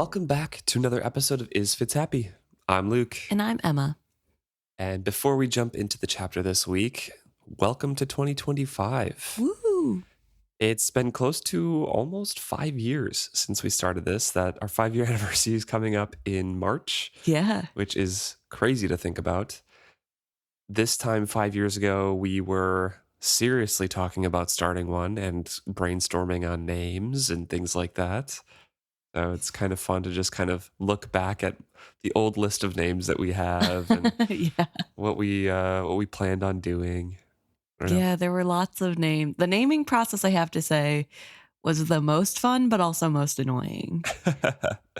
Welcome back to another episode of Is Fitz Happy? I'm Luke. And I'm Emma. And before we jump into the chapter this week, welcome to 2025. Woo! It's been close to almost 5 years since we started this, that our 5-year anniversary is coming up in March. Yeah. Which is crazy to think about. This time 5 years ago, we were seriously talking about starting one and brainstorming on names and things like that. So it's kind of fun to just kind of look back at the old list of names that we have and Yeah. what we planned on doing. Yeah, there were lots of names. The naming process, I have to say, was the most fun, but also most annoying.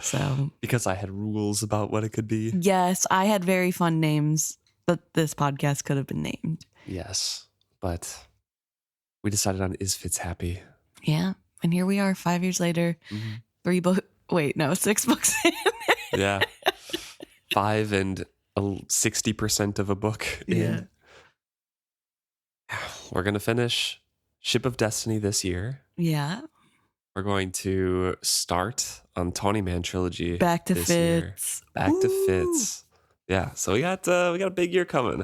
So because I had rules about what it could be. Yes, I had very fun names that this podcast could have been named. Yes, but we decided on Is Fitz Happy? Yeah, and here we are 5 years later. Mm-hmm. 6 books in. Yeah. 5 and 60% of a book in. Yeah. We're going to finish Ship of Destiny this year. Yeah. We're going to start on Tawny Man trilogy. Back to this Fitz. Year. Back to Fitz. Yeah. So we got a big year coming.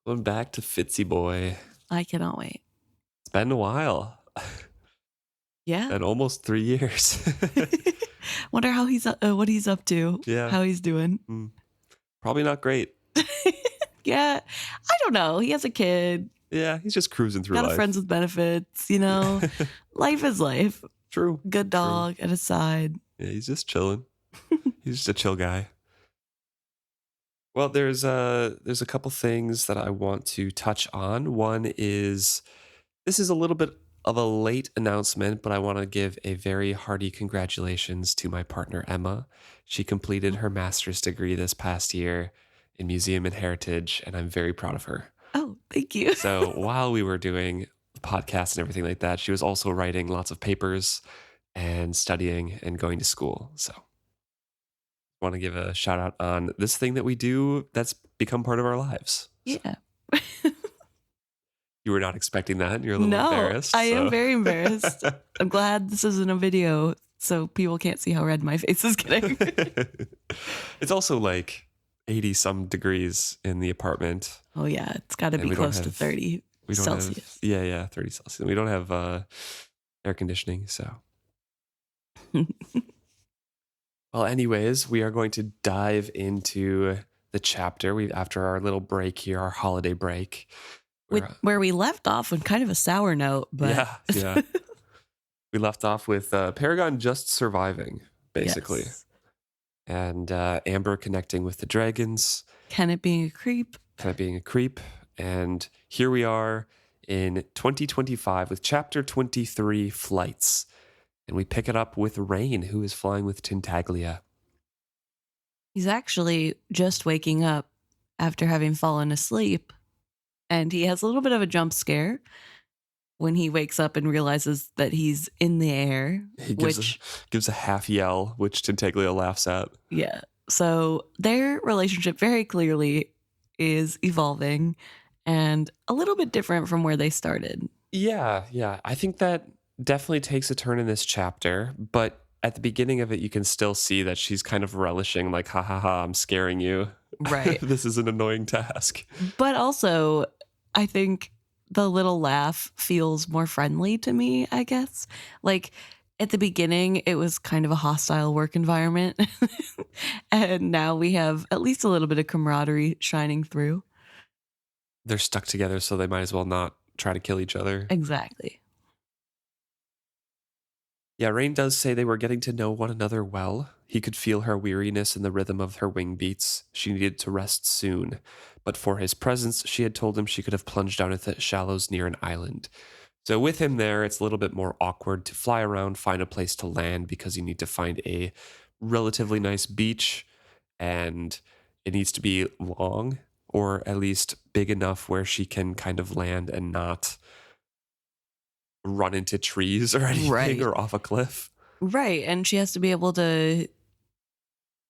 Going back to Fitzy boy. I cannot wait. It's been a while. Yeah. And almost 3 years. Wonder how what he's up to. Yeah. How he's doing. Probably not great. Yeah. I don't know. He has a kid. Yeah, he's just cruising through life. Got a friends with benefits, Life is life. True. Good dog at his side. Yeah, he's just chilling. He's just a chill guy. Well, there's a couple things that I want to touch on. One is, this is a little bit of a late announcement, but I want to give a very hearty congratulations to my partner, Emma. She completed her master's degree this past year in Museum and Heritage, and I'm very proud of her. Oh, thank you. So while we were doing the podcast and everything like that, she was also writing lots of papers and studying and going to school. So I want to give a shout out on this thing that we do that's become part of our lives. Yeah. You were not expecting that. You're a little embarrassed. I am very embarrassed. I'm glad this isn't a video so people can't see how red my face is getting. It's also like 80 some degrees in the apartment. Oh yeah, it's got to be close to 30 Celsius. 30 Celsius. We don't have air conditioning, so. Well, anyways, we are going to dive into the chapter. After our little break here, our holiday break. Where we left off on kind of a sour note, but yeah. We left off with Paragon just surviving, basically. Yes. And Amber connecting with the dragons. Kennit being a creep. And here we are in 2025 with chapter 23, Flights. And we pick it up with Reyn, who is flying with Tintaglia. He's actually just waking up after having fallen asleep. And he has a little bit of a jump scare when he wakes up and realizes that he's in the air. He gives a half yell, which Tintaglia laughs at. Yeah. So their relationship very clearly is evolving and a little bit different from where they started. Yeah. I think that definitely takes a turn in this chapter, but at the beginning of it, you can still see that she's kind of relishing, like, ha ha ha, I'm scaring you. Right. This is an annoying task. But also, I think the little laugh feels more friendly to me, I guess. Like at the beginning, it was kind of a hostile work environment. And now we have at least a little bit of camaraderie shining through. They're stuck together, so they might as well not try to kill each other. Exactly. Yeah, Reyn does say they were getting to know one another well. He could feel her weariness in the rhythm of her wing beats. She needed to rest soon. But for his presence, she had told him she could have plunged down into the shallows near an island. So with him there, it's a little bit more awkward to fly around, find a place to land, because you need to find a relatively nice beach, and it needs to be long, or at least big enough where she can kind of land and not run into trees or anything, right, or off a cliff. Right. And she has to be able to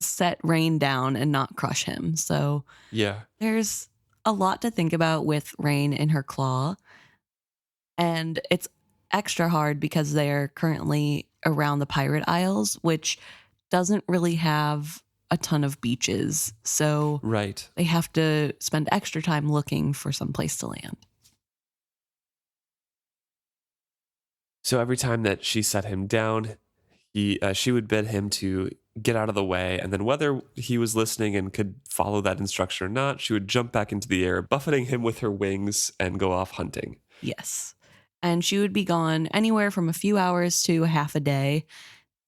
set Reyn down and not crush him. So yeah, there's a lot to think about with Reyn in her claw. And it's extra hard because they're currently around the Pirate Isles, which doesn't really have a ton of beaches. So Right. they have to spend extra time looking for some place to land. So every time that she set him down, she would bid him to get out of the way, and then whether he was listening and could follow that instruction or not, she would jump back into the air, buffeting him with her wings and go off hunting. Yes. And she would be gone anywhere from a few hours to a half a day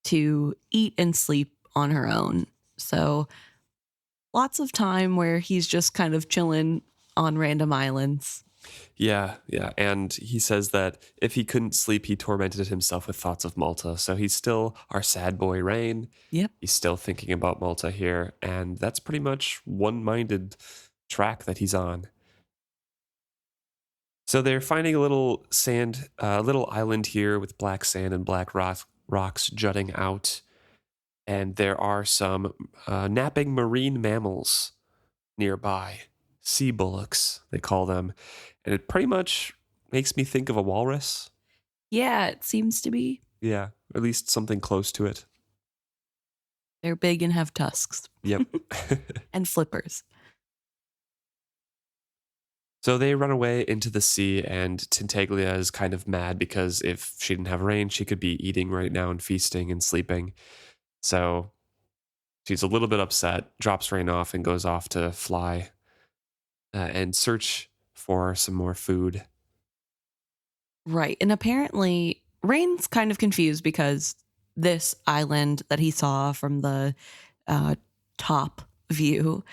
to eat and sleep on her own. So lots of time where he's just kind of chilling on random islands. Yeah. And he says that if he couldn't sleep, he tormented himself with thoughts of Malta. So he's still our sad boy, Reyn. Yep. He's still thinking about Malta here. And that's pretty much one-minded track that he's on. So they're finding a little little island here with black sand and black rocks jutting out. And there are some napping marine mammals nearby. Sea bullocks, they call them. And it pretty much makes me think of a walrus. Yeah, it seems to be. Yeah, or at least something close to it. They're big and have tusks. Yep. And flippers. So they run away into the sea, and Tintaglia is kind of mad because if she didn't have Reyn, she could be eating right now and feasting and sleeping. So she's a little bit upset, drops Reyn off, and goes off to fly and search for some more food. Right. And apparently, Reyn's kind of confused because this island that he saw from the top view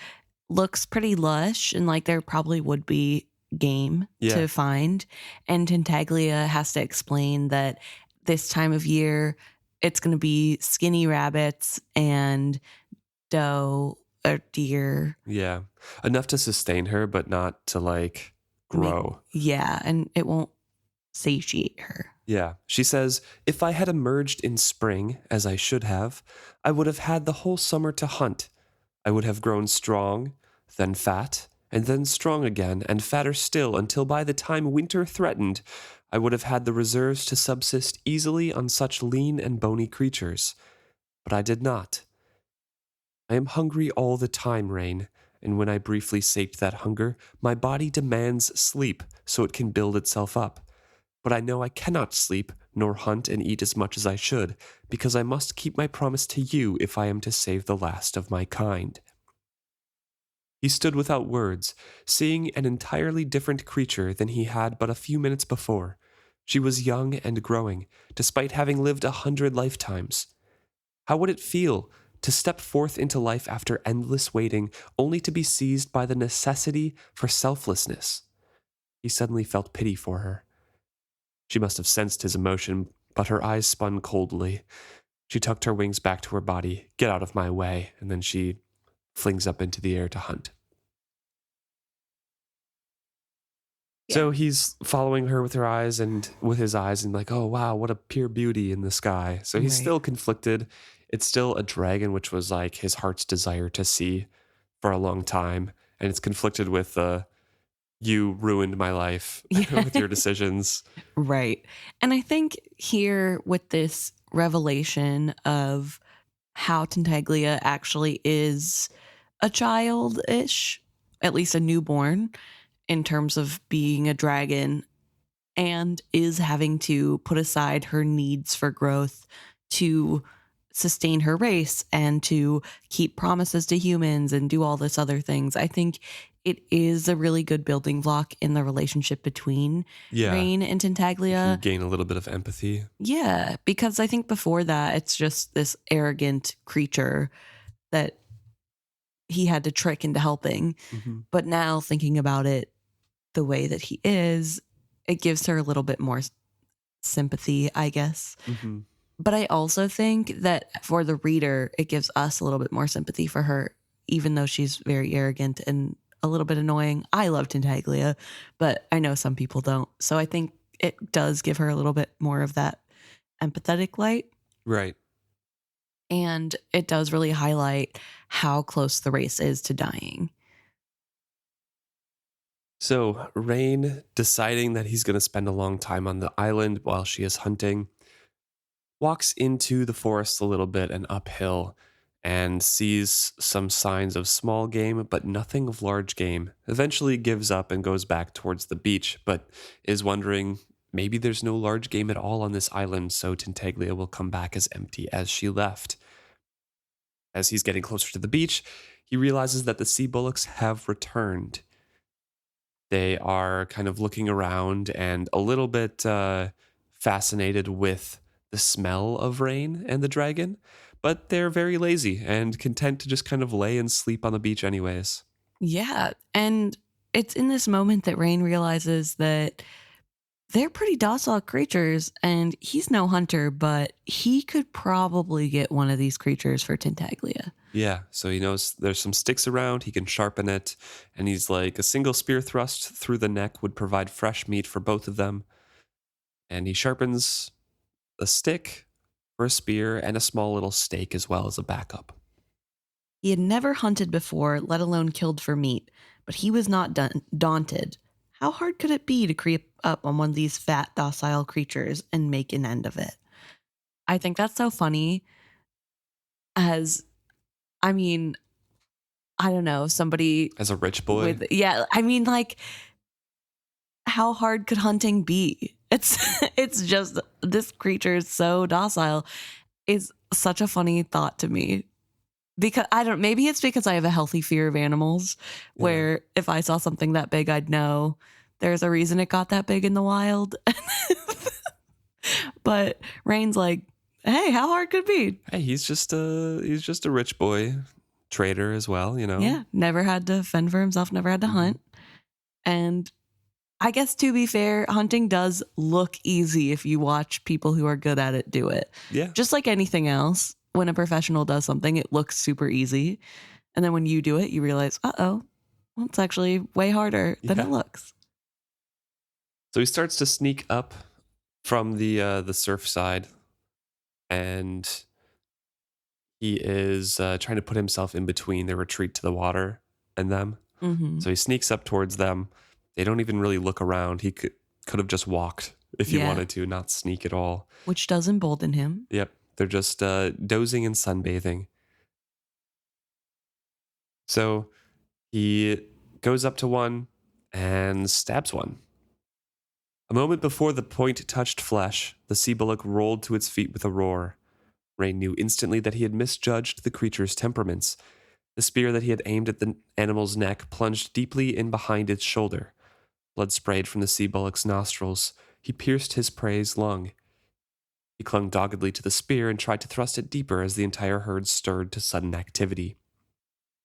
looks pretty lush and like there probably would be game to find. And Tintaglia has to explain that this time of year, it's going to be skinny rabbits and doe or deer. Yeah. Enough to sustain her, but not to like grow. Yeah. And it won't satiate her. Yeah. She says, if I had emerged in spring, as I should have, I would have had the whole summer to hunt. I would have grown strong, then fat, and then strong again, and fatter still, until by the time winter threatened, I would have had the reserves to subsist easily on such lean and bony creatures. But I did not. I am hungry all the time, Reyn, and when I briefly sate that hunger, my body demands sleep so it can build itself up. But I know I cannot sleep, nor hunt and eat as much as I should, because I must keep my promise to you if I am to save the last of my kind. He stood without words, seeing an entirely different creature than he had but a few minutes before. She was young and growing, despite having lived 100 lifetimes. How would it feel to step forth into life after endless waiting, only to be seized by the necessity for selflessness? He suddenly felt pity for her. She must have sensed his emotion, but her eyes spun coldly. She tucked her wings back to her body. Get out of my way, and then she flings up into the air to hunt. Yeah. So he's following her with his eyes and like, oh wow, what a pure beauty in the sky. So he's still conflicted. It's still a dragon, which was like his heart's desire to see for a long time. And it's conflicted with you ruined my life with your decisions. Right. And I think here with this revelation of how Tintaglia actually is a child-ish, at least a newborn, in terms of being a dragon, and is having to put aside her needs for growth to sustain her race and to keep promises to humans and do all this other things. I think it is a really good building block in the relationship between Reyn and Tintaglia. You gain a little bit of empathy. Yeah, because I think before that, it's just this arrogant creature that he had to trick into helping. Mm-hmm. But now thinking about it the way that he is, it gives her a little bit more sympathy, I guess. Mm-hmm. But I also think that for the reader, it gives us a little bit more sympathy for her, even though she's very arrogant and a little bit annoying. I love Tintaglia, but I know some people don't. So I think it does give her a little bit more of that empathetic light. Right. And it does really highlight how close the race is to dying. So Reyn, deciding that he's going to spend a long time on the island while she is hunting, walks into the forest a little bit and uphill and sees some signs of small game, but nothing of large game. Eventually gives up and goes back towards the beach, but is wondering maybe there's no large game at all on this island, so Tintaglia will come back as empty as she left. As he's getting closer to the beach, he realizes that the sea bullocks have returned. They are kind of looking around and a little bit fascinated with the smell of Reyn and the dragon, but they're very lazy and content to just kind of lay and sleep on the beach anyways. Yeah. And it's in this moment that Reyn realizes that they're pretty docile creatures and he's no hunter, but he could probably get one of these creatures for Tintaglia. Yeah, so he knows there's some sticks around, he can sharpen it, and he's like, a single spear thrust through the neck would provide fresh meat for both of them. And he sharpens a stick for a spear and a small little stake as well as a backup. He had never hunted before, let alone killed for meat, but he was not daunted. How hard could it be to creep up on one of these fat, docile creatures and make an end of it? I think that's so funny. As, I mean, I don't know, somebody As a rich boy? Like, how hard could hunting be? It's just, this creature is so docile. It's such a funny thought to me. Because maybe it's because I have a healthy fear of animals where if I saw something that big, I'd know there's a reason it got that big in the wild. But Reyn's like, hey, how hard could it be? Hey, he's just a rich boy trader as well, you know? Yeah, never had to fend for himself, never had to hunt. And I guess to be fair, hunting does look easy if you watch people who are good at it do it. Yeah. Just like anything else. When a professional does something, it looks super easy. And then when you do it, you realize, well, it's actually way harder than it looks. So he starts to sneak up from the surf side, and he is trying to put himself in between their retreat to the water and them. Mm-hmm. So he sneaks up towards them. They don't even really look around. He could have just walked if he wanted to, not sneak at all. Which does embolden him. Yep. They're just dozing and sunbathing. So he goes up to one and stabs one. A moment before the point touched flesh, the sea bullock rolled to its feet with a roar. Reyn knew instantly that he had misjudged the creature's temperaments. The spear that he had aimed at the animal's neck plunged deeply in behind its shoulder. Blood sprayed from the sea bullock's nostrils. He pierced his prey's lung. He clung doggedly to the spear and tried to thrust it deeper as the entire herd stirred to sudden activity.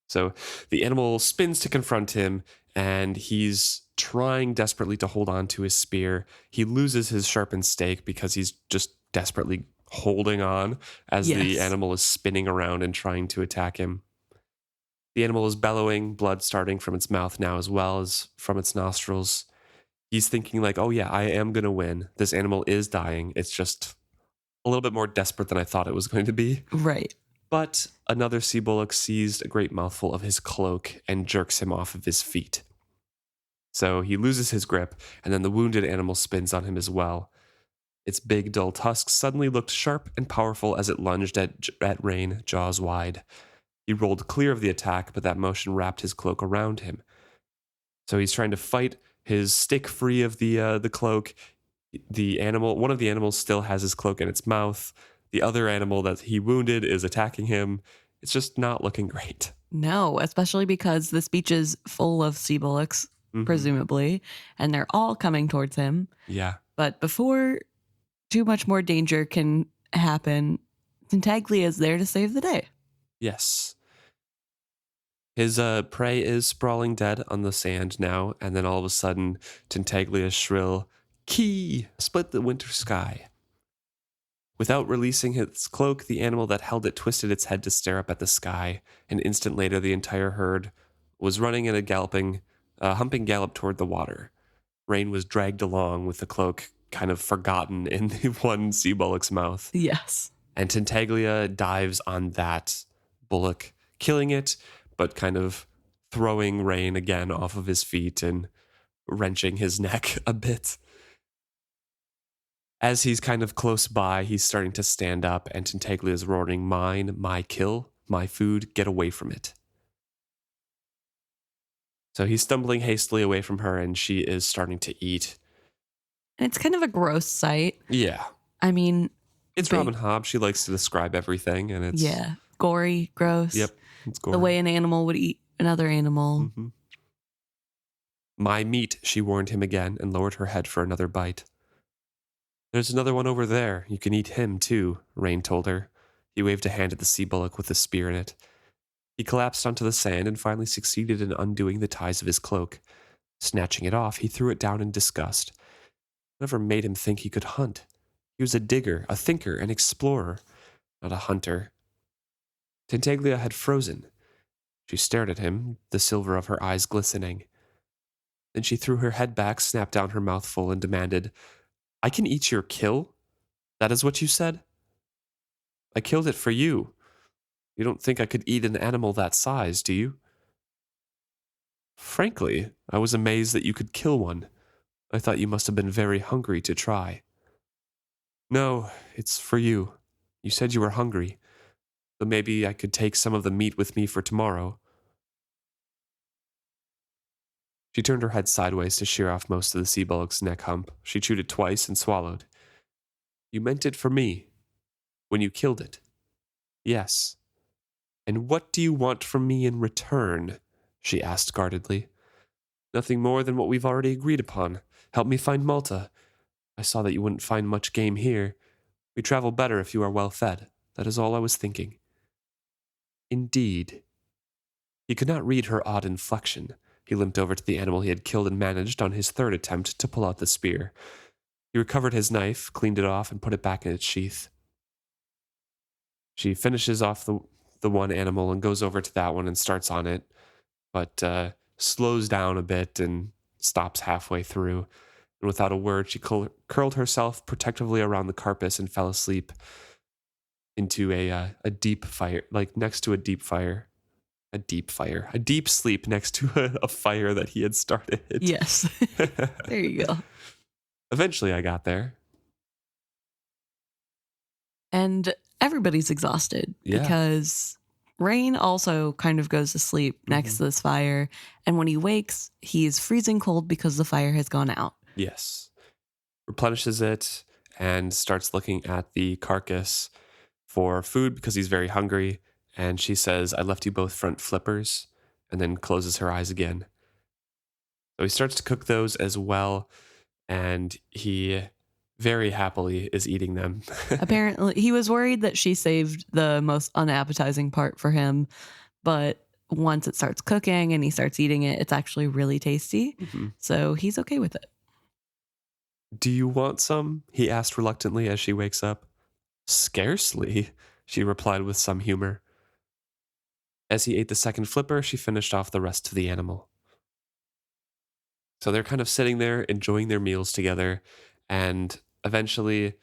So the animal spins to confront him, and he's trying desperately to hold on to his spear. He loses his sharpened stake because he's just desperately holding on as the animal is spinning around and trying to attack him. The animal is bellowing, blood starting from its mouth now as well as from its nostrils. He's thinking like, oh yeah, I am going to win. This animal is dying. It's just a little bit more desperate than I thought it was going to be. Right. But another sea bullock seized a great mouthful of his cloak and jerks him off of his feet. So he loses his grip, and then the wounded animal spins on him as well. Its big, dull tusks suddenly looked sharp and powerful as it lunged at Reyn, jaws wide. He rolled clear of the attack, but that motion wrapped his cloak around him. So he's trying to fight his stick free of the cloak. One of the animals still has his cloak in its mouth. The other animal that he wounded is attacking him. It's just not looking great. No, especially because this beach is full of sea bullocks, presumably, and they're all coming towards him. Yeah. But before too much more danger can happen, Tintaglia is there to save the day. Yes. His prey is sprawling dead on the sand now, and then all of a sudden, Tintaglia's shrill "Key!" split the winter sky. Without releasing its cloak, the animal that held it twisted its head to stare up at the sky. An instant later, the entire herd was running in a humping gallop toward the water. Reyn was dragged along with the cloak kind of forgotten in the one sea bullock's mouth. Yes. And Tintaglia dives on that bullock, killing it, but kind of throwing Reyn again off of his feet and wrenching his neck a bit. As he's kind of close by, he's starting to stand up, and Tintaglia is roaring, "Mine, my kill, my food, get away from it." So he's stumbling hastily away from her, and she is starting to eat. And it's kind of a gross sight. Yeah. I mean, It's Robin Hobb. She likes to describe everything, and it's... Yeah. Gory, gross. Yep. It's gory. The way an animal would eat another animal. Mm-hmm. "My meat," she warned him again, and lowered her head for another bite. "There's another one over there. You can eat him, too," Reyn told her. He waved a hand at the sea bullock with a spear in it. He collapsed onto the sand and finally succeeded in undoing the ties of his cloak. Snatching it off, he threw it down in disgust. Whatever made him think he could hunt? He was a digger, a thinker, an explorer, not a hunter. Tintaglia had frozen. She stared at him, the silver of her eyes glistening. Then she threw her head back, snapped down her mouthful, and demanded, "I can eat your kill? That is what you said? I killed it for you. You don't think I could eat an animal that size, do you?" "Frankly, I was amazed that you could kill one. I thought you must have been very hungry to try." "No, it's for you. You said you were hungry, so maybe I could take some of the meat with me for tomorrow." She turned her head sideways to shear off most of the sea bullock's neck hump. She chewed it twice and swallowed. "You meant it for me, when you killed it?" "Yes." "And what do you want from me in return?" she asked guardedly. "Nothing more than what we've already agreed upon. Help me find Malta. I saw that you wouldn't find much game here. We travel better if you are well fed. That is all I was thinking." "Indeed." He could not read her odd inflection. He limped over to the animal he had killed and managed, on his third attempt, to pull out the spear. He recovered his knife, cleaned it off, and put it back in its sheath. She finishes off the one animal and goes over to that one and starts on it, but slows down a bit and stops halfway through. And without a word, she curled herself protectively around the carcass and fell asleep into a deep fire, like next to a deep fire. A deep sleep next to a fire that he had started. Yes. There you go. Eventually I got there. And everybody's exhausted because Reyn also kind of goes to sleep next to this fire. And when he wakes, he's freezing cold because the fire has gone out. Yes. Replenishes it and starts looking at the carcass for food because he's very hungry. And she says, "I left you both front flippers," and then closes her eyes again. So he starts to cook those as well, and he very happily is eating them. Apparently, he was worried that she saved the most unappetizing part for him, but once it starts cooking and he starts eating it, it's actually really tasty. So he's okay with it. "Do you want some?" he asked reluctantly as she wakes up. "Scarcely," she replied with some humor. As he ate the second flipper, she finished off the rest of the animal. So they're kind of sitting there, enjoying their meals together, and eventually,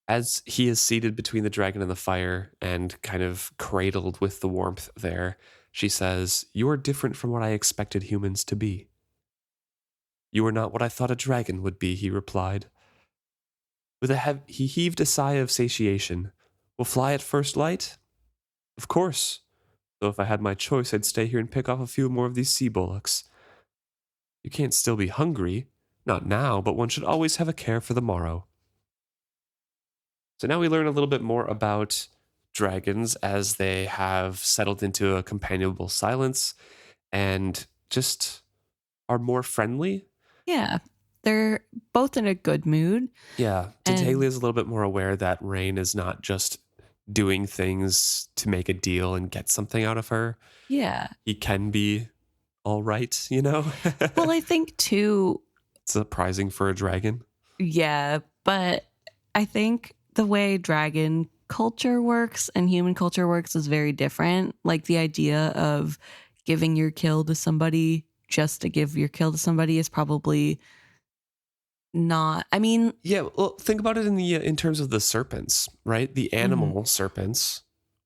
as he is seated between the dragon and the fire and kind of cradled with the warmth there, she says, "You are different from what I expected humans to be." "You are not what I thought a dragon would be," he replied. He heaved a sigh of satiation. "We'll fly at first light?" "Of course. Though if I had my choice, I'd stay here and pick off a few more of these sea bullocks." "You can't still be hungry. Not now, but one should always have a care for the morrow." So now we learn a little bit more about dragons as they have settled into a companionable silence and just are more friendly. Yeah. They're both in a good mood. Yeah. Tintaglia is a little bit more aware that Reyn is not just doing things to make a deal and get something out of her. Yeah. He can be all right, you know? Well, I think too. Surprising for a dragon. Yeah. But I think the way dragon culture works and human culture works is very different. Like the idea of giving your kill to somebody just to give your kill to somebody is probably not. I mean, yeah. Well, think about it in terms of the serpents, right? The animal serpents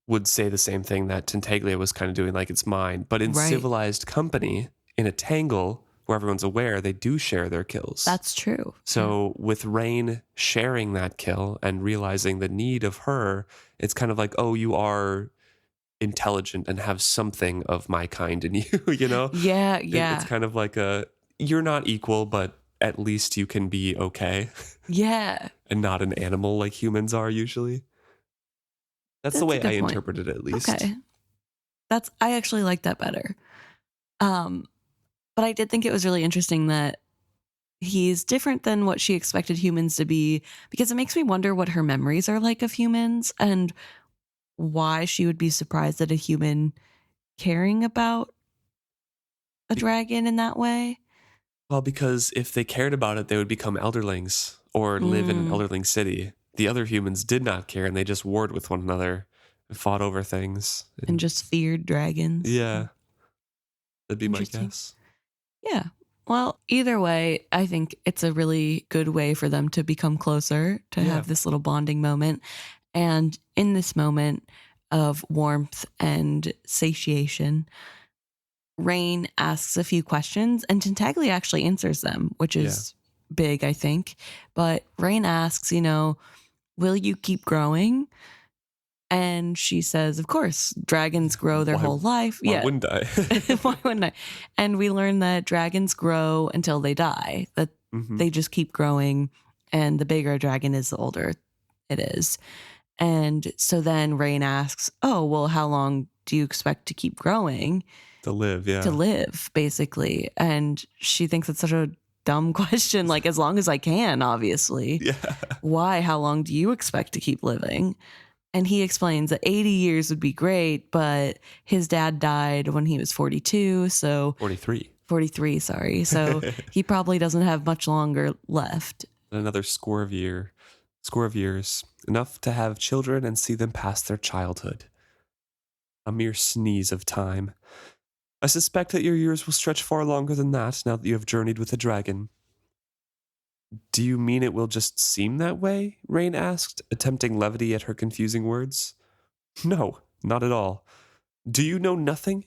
would say the same thing that Tintaglia was kind of doing, like it's mine. But in civilized company, in a tangle, where everyone's aware, they do share their kills. That's true. So with Reyn sharing that kill and realizing the need of her, it's kind of like, oh, you are intelligent and have something of my kind in you, you know? Yeah, yeah. It's kind of like you're not equal, but at least you can be okay. Yeah. And not an animal like humans are usually. That's the way I interpret it, at least. Okay. I actually like that better. But I did think it was really interesting that he's different than what she expected humans to be, because it makes me wonder what her memories are like of humans and why she would be surprised at a human caring about a dragon in that way. Well, because if they cared about it, they would become Elderlings or live in an Elderling city. The other humans did not care, and they just warred with one another and fought over things. And just feared dragons. Yeah. That'd be my guess. Yeah. Well, either way, I think it's a really good way for them to become closer, to have this little bonding moment. And in this moment of warmth and satiation, Reyn asks a few questions and Tintaglia actually answers them, which is big, I think. But Reyn asks, will you keep growing? And she says, of course, dragons grow their whole life. Why wouldn't I? Why wouldn't I? And we learn that dragons grow until they die, that they just keep growing. And the bigger a dragon is, the older it is. And so then Reyn asks, oh, well, how long do you expect to keep growing? To live, yeah. To live, basically. And she thinks it's such a dumb question, like as long as I can, obviously. Yeah. Why? How long do you expect to keep living? And he explains that 80 years would be great, but his dad died when he was 42, so... 43, sorry. So he probably doesn't have much longer left. Another score of years. Enough to have children and see them past their childhood. A mere sneeze of time. I suspect that your years will stretch far longer than that now that you have journeyed with the dragon. Do you mean it will just seem that way? Reyn asked, attempting levity at her confusing words. No, not at all. Do you know nothing?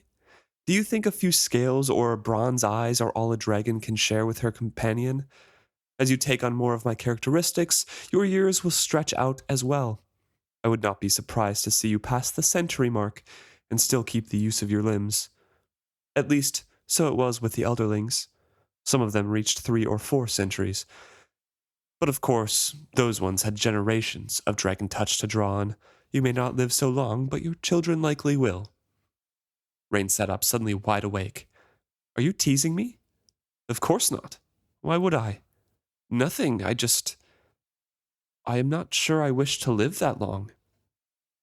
Do you think a few scales or bronze eyes are all a dragon can share with her companion? As you take on more of my characteristics, your years will stretch out as well. I would not be surprised to see you pass the century mark and still keep the use of your limbs. At least, so it was with the Elderlings. Some of them reached 3 or 4 centuries. But of course, those ones had generations of dragon touch to draw on. You may not live so long, but your children likely will. Reyn sat up, suddenly wide awake. Are you teasing me? Of course not. Why would I? Nothing, I am not sure I wish to live that long.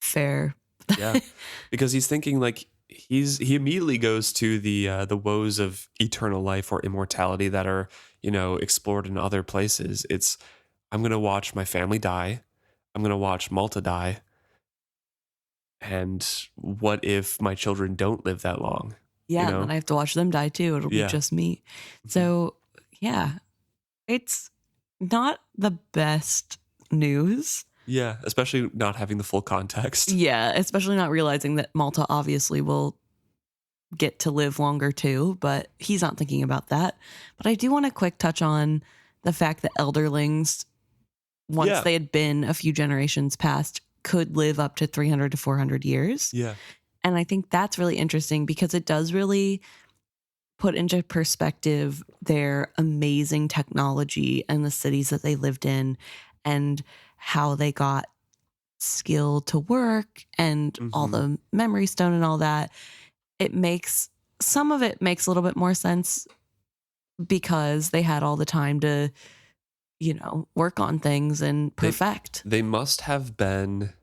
Fair. Yeah, because he's thinking like, he immediately goes to the woes of eternal life or immortality that are, explored in other places. I'm going to watch my family die. I'm going to watch Malta die. And what if my children don't live that long? Yeah, and I have to watch them die too. It'll be just me. So, yeah, it's not the best news. Yeah, especially not having the full context. Yeah, especially not realizing that Malta obviously will get to live longer too, but he's not thinking about that. But I do want to quick touch on the fact that Elderlings, once they had been a few generations past, could live up to 300 to 400 years. Yeah. And I think that's really interesting because it does really put into perspective their amazing technology and the cities that they lived in and how they got skill to work and all the memory stone and all that. Some of it makes a little bit more sense because they had all the time to, work on things and perfect. They must have been,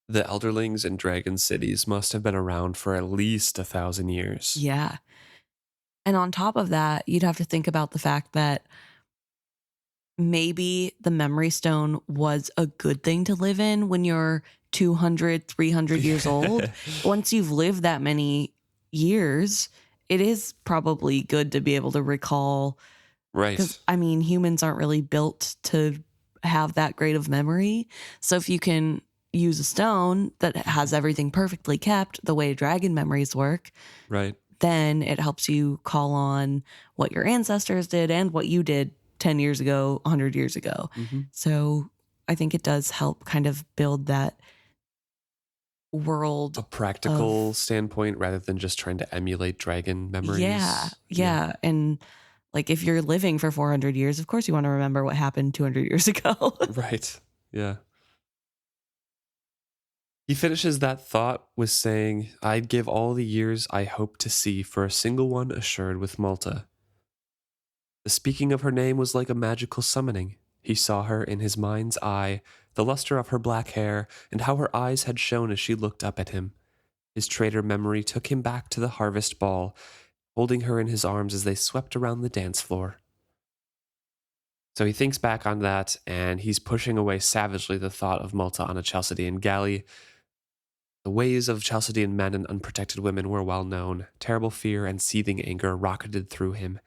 the Elderlings and Dragon Cities must have been around for at least 1,000 years. Yeah. And on top of that, you'd have to think about the fact that maybe the memory stone was a good thing to live in when you're 200, 300 years old. Once you've lived that many years, it is probably good to be able to recall. Right. Because, humans aren't really built to have that great of memory. So if you can use a stone that has everything perfectly kept the way dragon memories work, right, then it helps you call on what your ancestors did and what you did 10 years ago, 100 years ago. So I think it does help kind of build that world. A practical standpoint rather than just trying to emulate dragon memories. Yeah. And like if you're living for 400 years, of course you want to remember what happened 200 years ago. Right. Yeah. He finishes that thought with saying, I'd give all the years I hope to see for a single one assured with Malta. The speaking of her name was like a magical summoning. He saw her in his mind's eye, the luster of her black hair, and how her eyes had shone as she looked up at him. His traitor memory took him back to the harvest ball, holding her in his arms as they swept around the dance floor. So he thinks back on that, and he's pushing away savagely the thought of Malta on a Chalcedean galley. The ways of Chalcedean men and unprotected women were well known. Terrible fear and seething anger rocketed through him.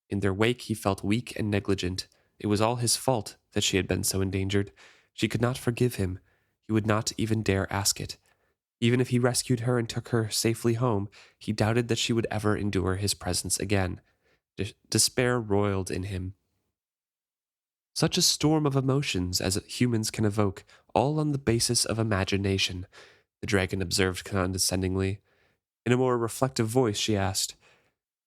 In their wake, he felt weak and negligent. It was all his fault that she had been so endangered. She could not forgive him. He would not even dare ask it. Even if he rescued her and took her safely home, he doubted that she would ever endure his presence again. Despair roiled in him. Such a storm of emotions as humans can evoke, all on the basis of imagination, the dragon observed condescendingly. In a more reflective voice, she asked,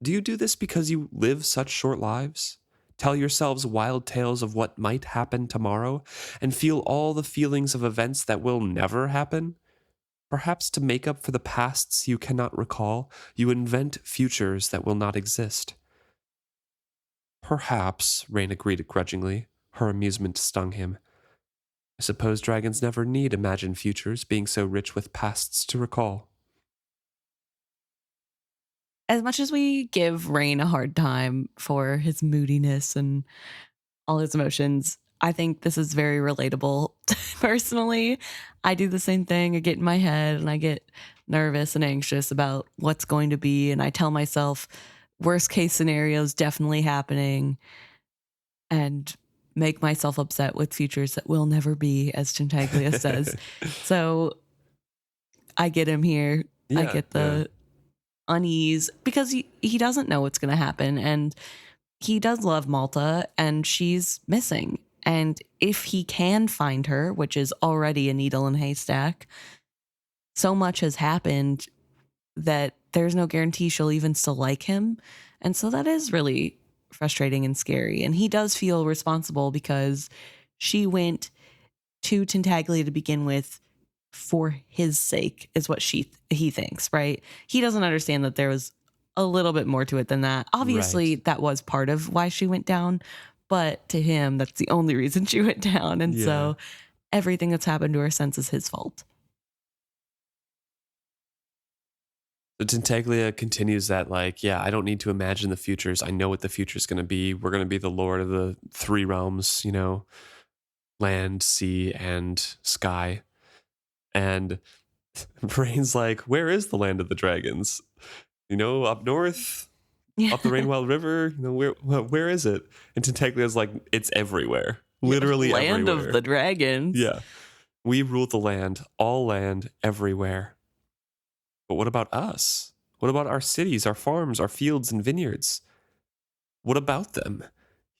Do you do this because you live such short lives? Tell yourselves wild tales of what might happen tomorrow, and feel all the feelings of events that will never happen? Perhaps to make up for the pasts you cannot recall, you invent futures that will not exist. Perhaps, Reyn agreed grudgingly. Her amusement stung him. I suppose dragons never need imagined futures, being so rich with pasts to recall. As much as we give Reyn a hard time for his moodiness and all his emotions, I think this is very relatable. Personally, I do the same thing. I get in my head and I get nervous and anxious about what's going to be. And I tell myself worst case scenarios definitely happening and make myself upset with futures that will never be, as Tintaglia says. So I get him here. I get the unease because he doesn't know what's going to happen. And he does love Malta and she's missing. And if he can find her, which is already a needle in a haystack, so much has happened that there's no guarantee she'll even still like him. And so that is really frustrating and scary. And he does feel responsible because she went to Tintaglia to begin with for his sake, is what he thinks, right? He doesn't understand that there was a little bit more to it than that. Obviously, that was part of why she went down, but to him, that's the only reason she went down. And so everything that's happened to her since is his fault. So Tintaglia continues that, I don't need to imagine the futures. I know what the future is going to be. We're going to be the lord of the three realms, land, sea, and sky. And Reyn's like, where is the land of the dragons? Up north, up the Rainwild River. Where is it? And Tintaglia's like, it's everywhere. Literally land everywhere. Of the dragons. Yeah. We rule the land, all land, everywhere. But what about us? What about our cities, our farms, our fields and vineyards? What about them?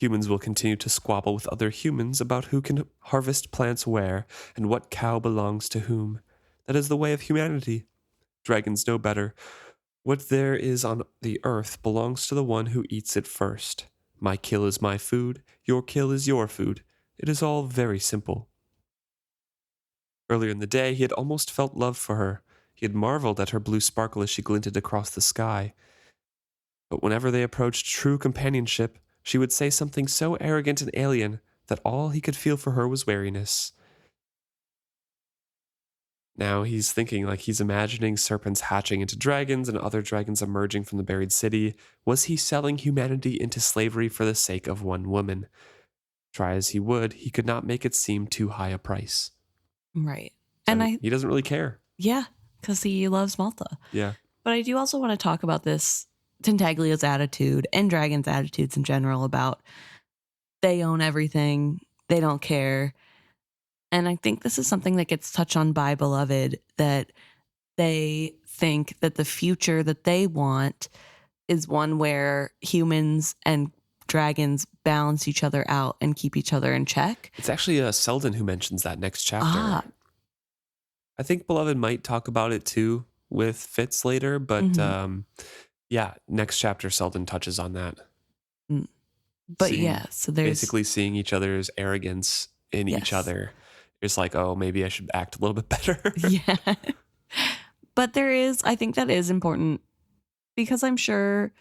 Humans will continue to squabble with other humans about who can harvest plants where and what cow belongs to whom. That is the way of humanity. Dragons know better. What there is on the earth belongs to the one who eats it first. My kill is my food. Your kill is your food. It is all very simple. Earlier in the day, he had almost felt love for her. He had marveled at her blue sparkle as she glinted across the sky. But whenever they approached true companionship, she would say something so arrogant and alien that all he could feel for her was wariness. Now he's thinking, he's imagining serpents hatching into dragons and other dragons emerging from the buried city. Was he selling humanity into slavery for the sake of one woman? Try as he would, he could not make it seem too high a price. Right. And he doesn't really care. Yeah, because he loves Malta. Yeah. But I do also want to talk about this Tintaglia's attitude and dragons' attitudes in general about they own everything, they don't care. And I think this is something that gets touched on by Beloved, that they think that the future that they want is one where humans and dragons balance each other out and keep each other in check. It's actually Selden who mentions that next chapter. Ah. I think Beloved might talk about it too with Fitz later, but yeah, next chapter Selden touches on that. But so there's basically seeing each other's arrogance in each other. It's like, oh, maybe I should act a little bit better. Yeah. But I think that is important because I'm sure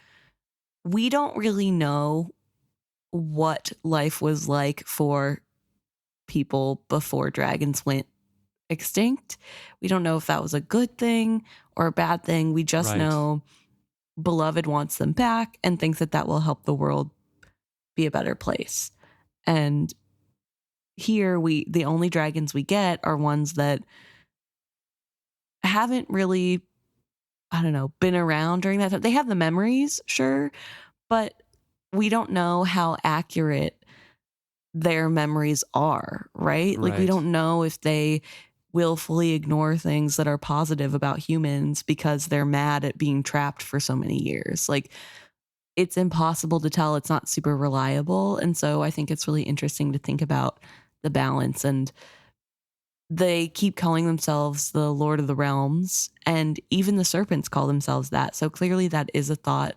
we don't really know what life was like for people before dragons went extinct. We don't know if that was a good thing or a bad thing. We just know Beloved wants them back and thinks that that will help the world be a better place. And here the only dragons we get are ones that haven't really, I don't know, been around during that time. They have the memories, sure, but we don't know how accurate their memories are, right? Like, we don't know if they willfully ignore things that are positive about humans because they're mad at being trapped for so many years. Like, it's impossible to tell. It's not super reliable. And so I think it's really interesting to think about the balance. And they keep calling themselves the Lord of the Realms, and even the serpents call themselves that. So clearly that is a thought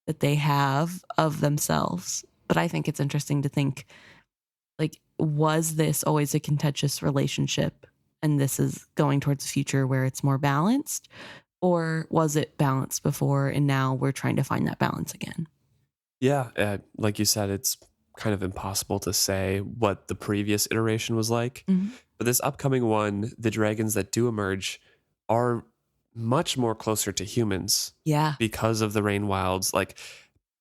that they have of themselves. But I think it's interesting to think, like, was this always a contentious relationship and this is going towards a future where it's more balanced? Or was it balanced before and now we're trying to find that balance again? Yeah, like you said, it's kind of impossible to say what the previous iteration was like. But this upcoming one, the dragons that do emerge are much more closer to humans. Yeah. Because of the Reyn Wilds, like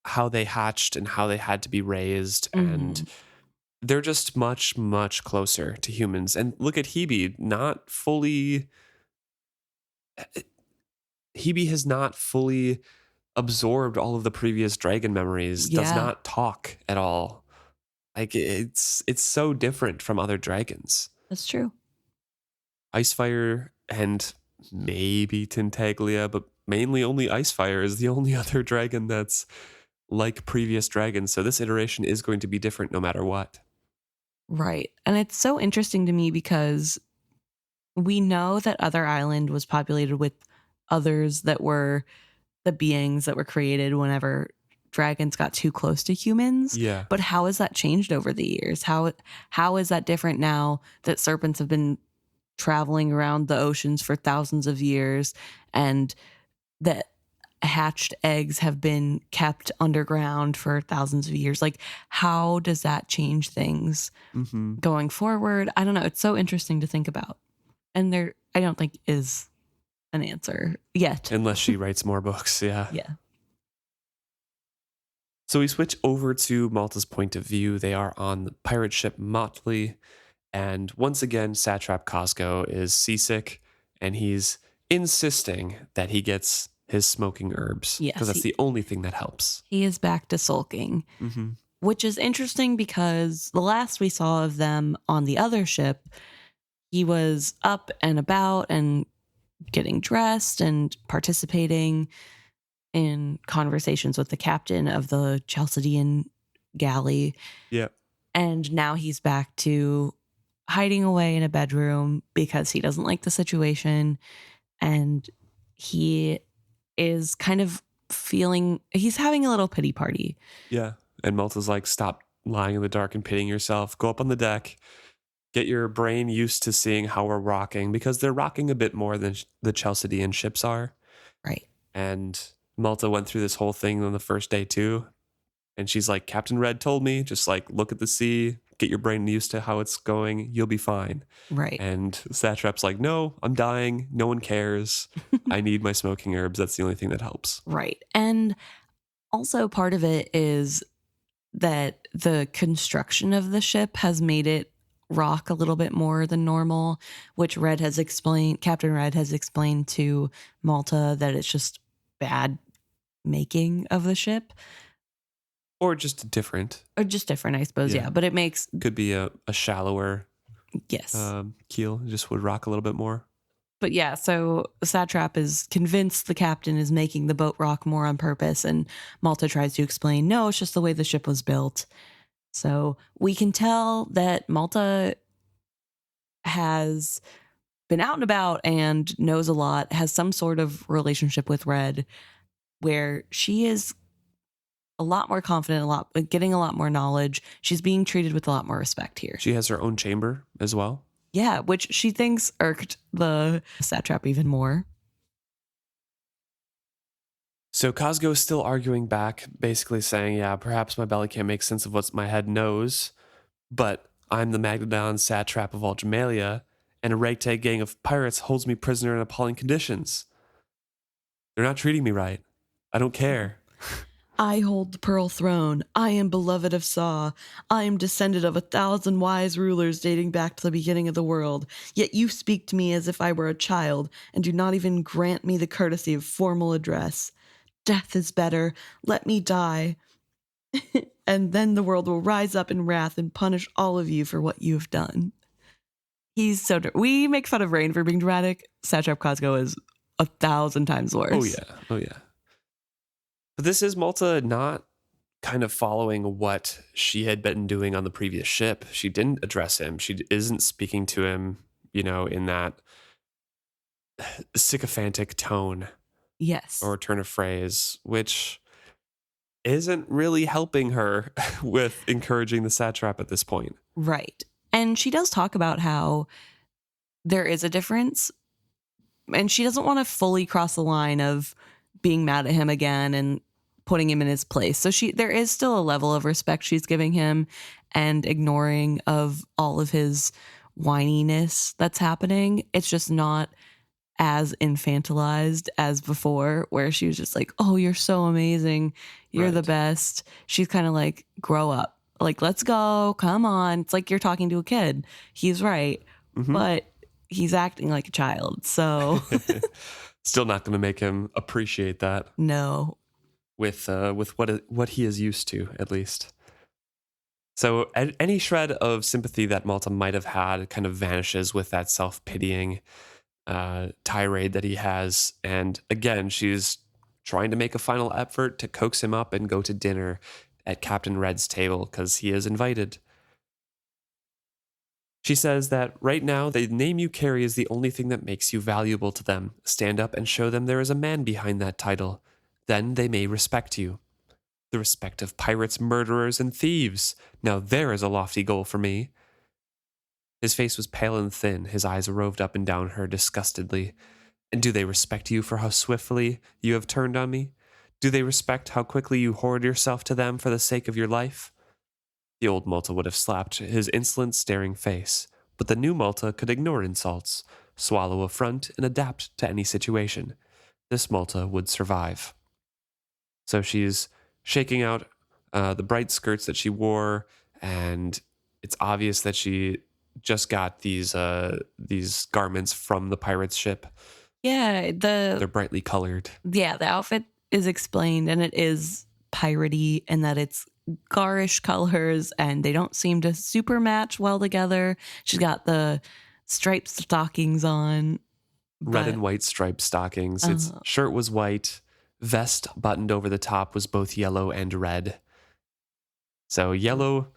how they hatched and how they had to be raised. And they're just much, much closer to humans. And look at Hebe, Hebe has not fully absorbed all of the previous dragon memories, does not talk at all. Like, it's so different from other dragons. That's true. Icefire and maybe Tintaglia, but mainly only Icefire is the only other dragon that's like previous dragons. So this iteration is going to be different no matter what. Right. And it's so interesting to me because we know that Other Island was populated with others that were the beings that were created whenever dragons got too close to humans. Yeah. But how has that changed over the years? How is that different now that serpents have been traveling around the oceans for thousands of years and that hatched eggs have been kept underground for thousands of years? Like, how does that change things going forward? I don't know. It's so interesting to think about. And there, I don't think is an answer yet. Unless she writes more books. Yeah. Yeah. So we switch over to Malta's point of view. They are on the pirate ship Motley. And once again, Satrap Cosgo is seasick and he's insisting that he gets his smoking herbs. Yes, because that's the only thing that helps. He is back to sulking, which is interesting because the last we saw of them on the other ship, he was up and about and getting dressed and participating in conversations with the captain of the Chalcedean galley. Yeah. And now he's back to hiding away in a bedroom because he doesn't like the situation. And he is kind of he's having a little pity party. Yeah. And Malta's like, stop lying in the dark and pitying yourself. Go up on the deck. Get your brain used to seeing how we're rocking, because they're rocking a bit more than the Chalcedean ships are. Right. And Malta went through this whole thing on the first day too. And she's like, Captain Red told me, just like, look at the sea, get your brain used to how it's going. You'll be fine. Right. And Satrap's like, no, I'm dying. No one cares. I need my smoking herbs. That's the only thing that helps. Right. And also part of it is that the construction of the ship has made it rock a little bit more than normal, which Captain Red has explained to Malta that it's just bad making of the ship. Or just different. I suppose, yeah. But it could be a shallower yes keel. Just would rock a little bit more. But yeah, so Satrap is convinced the captain is making the boat rock more on purpose, and Malta tries to explain, no, it's just the way the ship was built. So we can tell that Malta has been out and about and knows a lot, has some sort of relationship with Red, where she is a lot more confident, getting a lot more knowledge. She's being treated with a lot more respect here. She has her own chamber as well. Yeah, which she thinks irked the satrap even more. So Cosgo is still arguing back, basically saying, yeah, perhaps my belly can't make sense of what my head knows, but I'm the Magdalene satrap of Aldramalia, and a ragtag gang of pirates holds me prisoner in appalling conditions. They're not treating me right. I don't care. I hold the Pearl Throne. I am beloved of Saw. I am descended of 1,000 wise rulers dating back to the beginning of the world. Yet you speak to me as if I were a child and do not even grant me the courtesy of formal address. Death is better. Let me die. And then the world will rise up in wrath and punish all of you for what you have done. He's so... We make fun of Reyn for being dramatic. Satrap Cosgo is 1,000 times worse. Oh, yeah. But this is Malta not kind of following what she had been doing on the previous ship. She didn't address him. She isn't speaking to him, in that sycophantic tone. Yes. Or turn of phrase, which isn't really helping her with encouraging the satrap at this point. Right. And she does talk about how there is a difference, and she doesn't want to fully cross the line of being mad at him again and putting him in his place. So there is still a level of respect she's giving him and ignoring of all of his whininess that's happening. It's just not as infantilized as before, where she was just like, oh, you're so amazing. You're the best. She's kind of like, grow up. Like, let's go. Come on. It's like you're talking to a kid. He's right. Mm-hmm. But he's acting like a child. So still not going to make him appreciate that. No. With what he is used to, at least. So any shred of sympathy that Malta might have had kind of vanishes with that self-pitying tirade that he has. And again, she's trying to make a final effort to coax him up and go to dinner at Captain Red's table because he is invited. She says that right now the name you carry is the only thing that makes you valuable to them. Stand up and show them there is a man behind that title. Then they may respect you. The respect of pirates, murderers, and thieves. Now there is a lofty goal for me. His face was pale and thin. His eyes roved up and down her disgustedly. And do they respect you for how swiftly you have turned on me? Do they respect how quickly you hoard yourself to them for the sake of your life? The old Malta would have slapped his insolent, staring face, but the new Malta could ignore insults, swallow affront, and adapt to any situation. This Malta would survive. So she's shaking out the bright skirts that she wore, and it's obvious that she just got these garments from the pirate's ship. Yeah, they're brightly colored. Yeah, the outfit is explained, and it is piratey, and that it's garish colors, and they don't seem to super match well together. She's got the striped stockings on, red and white striped stockings. Its shirt was white. Vest buttoned over the top was both yellow and red. So yellow,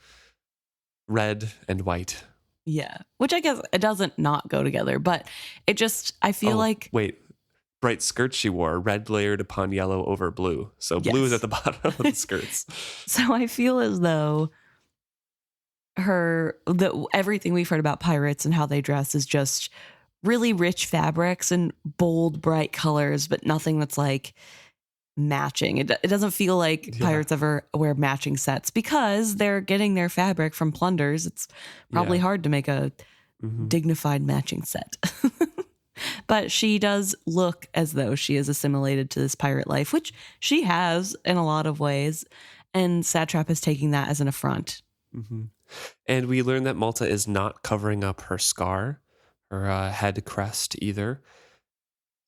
red, and white. Yeah, which I guess it doesn't not go together, but it just, I feel like... Wait, bright skirts she wore, red layered upon yellow over blue. So blue is at the bottom of the skirts. So I feel as though everything we've heard about pirates and how they dress is just really rich fabrics and bold, bright colors, but nothing that's like matching. It doesn't feel like pirates ever wear matching sets because they're getting their fabric from plunders. It's probably hard to make a dignified matching set. But she does look as though she is assimilated to this pirate life, which she has in a lot of ways. And Satrap is taking that as an affront. Mm-hmm. And we learn that Malta is not covering up her scar, her head crest either.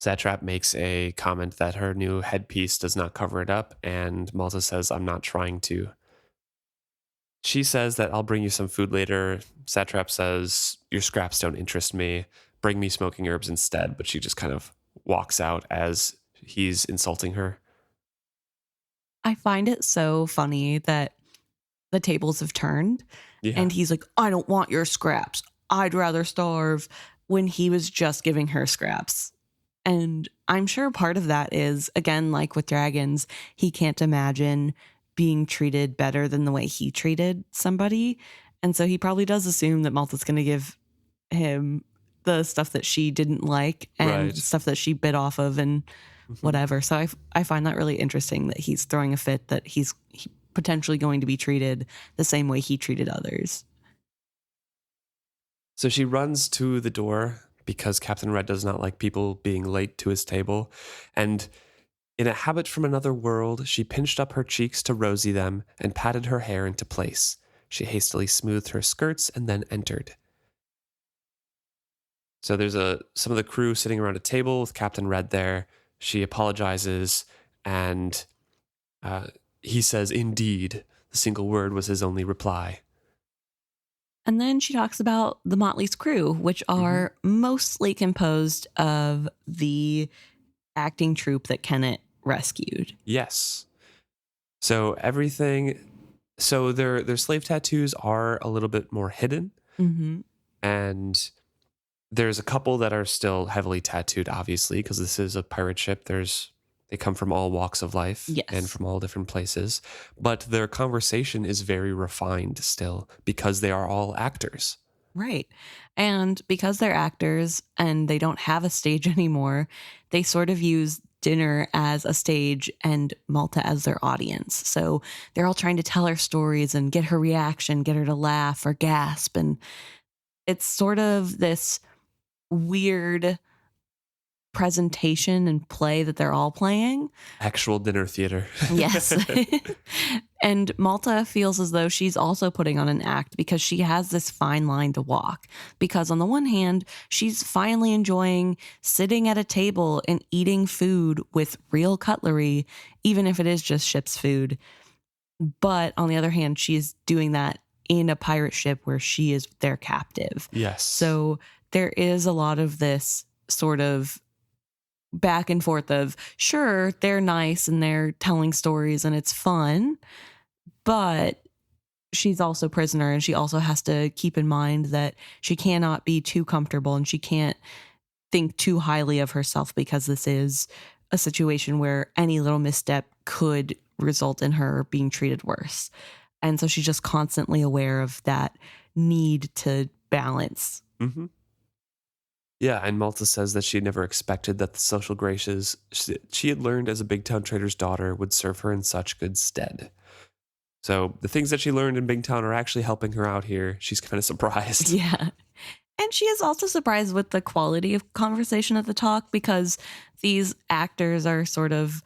Satrap makes a comment that her new headpiece does not cover it up, and Malta says, I'm not trying to. She says that I'll bring you some food later. Satrap says, your scraps don't interest me, bring me smoking herbs instead, but she just kind of walks out as he's insulting her. I find it so funny that the tables have turned and he's like, I don't want your scraps. I'd rather starve, when he was just giving her scraps. And I'm sure part of that is, again, like with dragons, he can't imagine being treated better than the way he treated somebody. And so he probably does assume that Malta's going to give him the stuff that she didn't like and stuff that she bit off of and whatever. So I find that really interesting that he's throwing a fit that he's potentially going to be treated the same way he treated others. So she runs to the door because Captain Red does not like people being late to his table. And in a habit from another world, she pinched up her cheeks to rosy them and patted her hair into place. She hastily smoothed her skirts and then entered. So there's some of the crew sitting around a table with Captain Red there. She apologizes and he says, indeed. The single word was his only reply. And then she talks about the Motley's crew, which are mostly composed of the acting troupe that Kennit rescued. Yes. So their slave tattoos are a little bit more hidden. Mm-hmm. And there's a couple that are still heavily tattooed, obviously, because this is a pirate ship. They come from all walks of life and from all different places. But their conversation is very refined still because they are all actors. Right. And because they're actors and they don't have a stage anymore, they sort of use dinner as a stage and Malta as their audience. So they're all trying to tell her stories and get her reaction, get her to laugh or gasp. And it's sort of this weird presentation and play that they're all playing. Actual dinner theater. Yes. And Malta feels as though she's also putting on an act because she has this fine line to walk. Because on the one hand, she's finally enjoying sitting at a table and eating food with real cutlery, even if it is just ship's food. But on the other hand, she's doing that in a pirate ship where she is their captive. Yes. So there is a lot of this sort of back and forth of, sure, they're nice and they're telling stories and it's fun, but she's also prisoner and she also has to keep in mind that she cannot be too comfortable and she can't think too highly of herself because this is a situation where any little misstep could result in her being treated worse. And so she's just constantly aware of that need to balance. Mm-hmm. Yeah, and Malta says that she had never expected that the social graces she had learned as a big town trader's daughter would serve her in such good stead. So the things that she learned in Big Town are actually helping her out here. She's kind of surprised. Yeah. And she is also surprised with the quality of conversation at the talk because these actors are sort of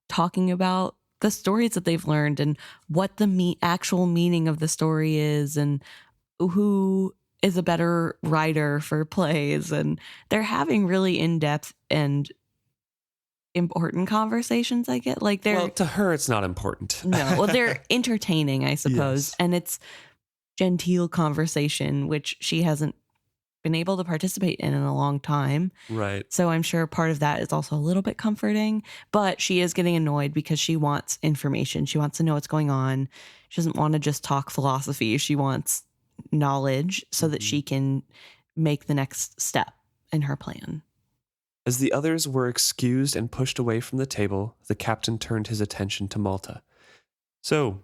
talking about the stories that they've learned and what the actual meaning of the story is and who is a better writer for plays, and they're having really in-depth and important conversations. I get like they're to her it's not important. No, well they're entertaining, I suppose. Yes. And it's genteel conversation, which she hasn't been able to participate in a long time. Right. So I'm sure part of that is also a little bit comforting, but she is getting annoyed because she wants information. She wants to know what's going on. She doesn't want to just talk philosophy. She wants knowledge so that she can make the next step in her plan. As the others were excused and pushed away from the table, the captain turned his attention to Malta. So,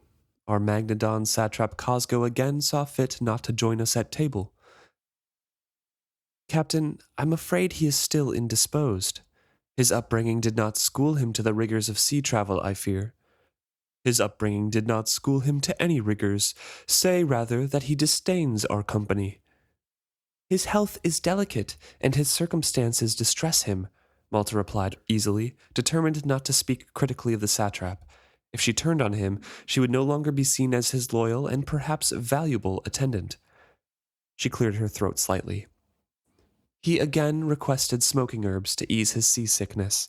our Magnadon Satrap Cosgo again saw fit not to join us at table. Captain, I'm afraid he is still indisposed. His upbringing did not school him to the rigors of sea travel, I fear. His upbringing did not school him to any rigors. Say, rather, that he disdains our company. His health is delicate, and his circumstances distress him, Malta replied easily, determined not to speak critically of the satrap. If she turned on him, she would no longer be seen as his loyal and perhaps valuable attendant. She cleared her throat slightly. He again requested smoking herbs to ease his seasickness.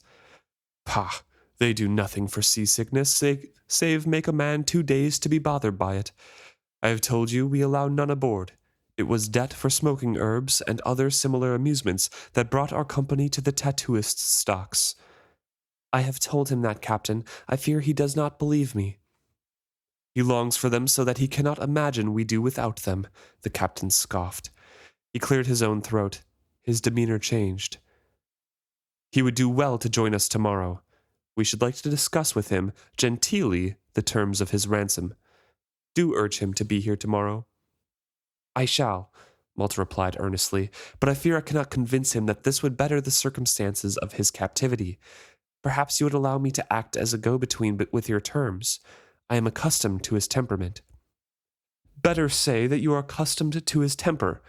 Pah! They do nothing for seasickness, save make a man too dazed to be bothered by it. I have told you we allow none aboard. It was debt for smoking herbs and other similar amusements that brought our company to the tattooist's stocks. I have told him that, Captain. I fear he does not believe me. He longs for them so that he cannot imagine we do without them, the captain scoffed. He cleared his own throat. His demeanor changed. He would do well to join us tomorrow. We should like to discuss with him, genteelly, the terms of his ransom. Do urge him to be here tomorrow. I shall, Malta replied earnestly, but I fear I cannot convince him that this would better the circumstances of his captivity. Perhaps you would allow me to act as a go-between with your terms. I am accustomed to his temperament. Better say that you are accustomed to his temper,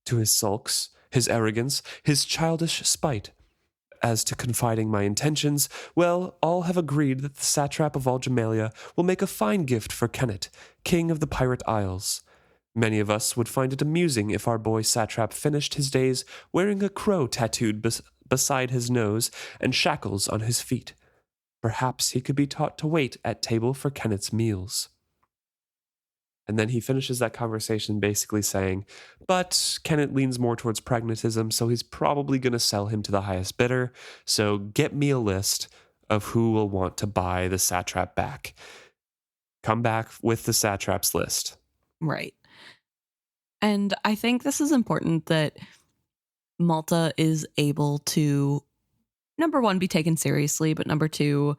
to his sulks, his arrogance, his childish spite. As to confiding my intentions, well, all have agreed that the satrap of all Jamalia will make a fine gift for Kennit, king of the Pirate Isles. Many of us would find it amusing if our boy satrap finished his days wearing a crow tattooed beside his nose and shackles on his feet. Perhaps he could be taught to wait at table for Kennit's meals. And then he finishes that conversation basically saying, but Kennit leans more towards pragmatism, so he's probably going to sell him to the highest bidder. So get me a list of who will want to buy the satrap back. Come back with the satrap's list. Right. And I think this is important that Malta is able to, number one, be taken seriously, but number two,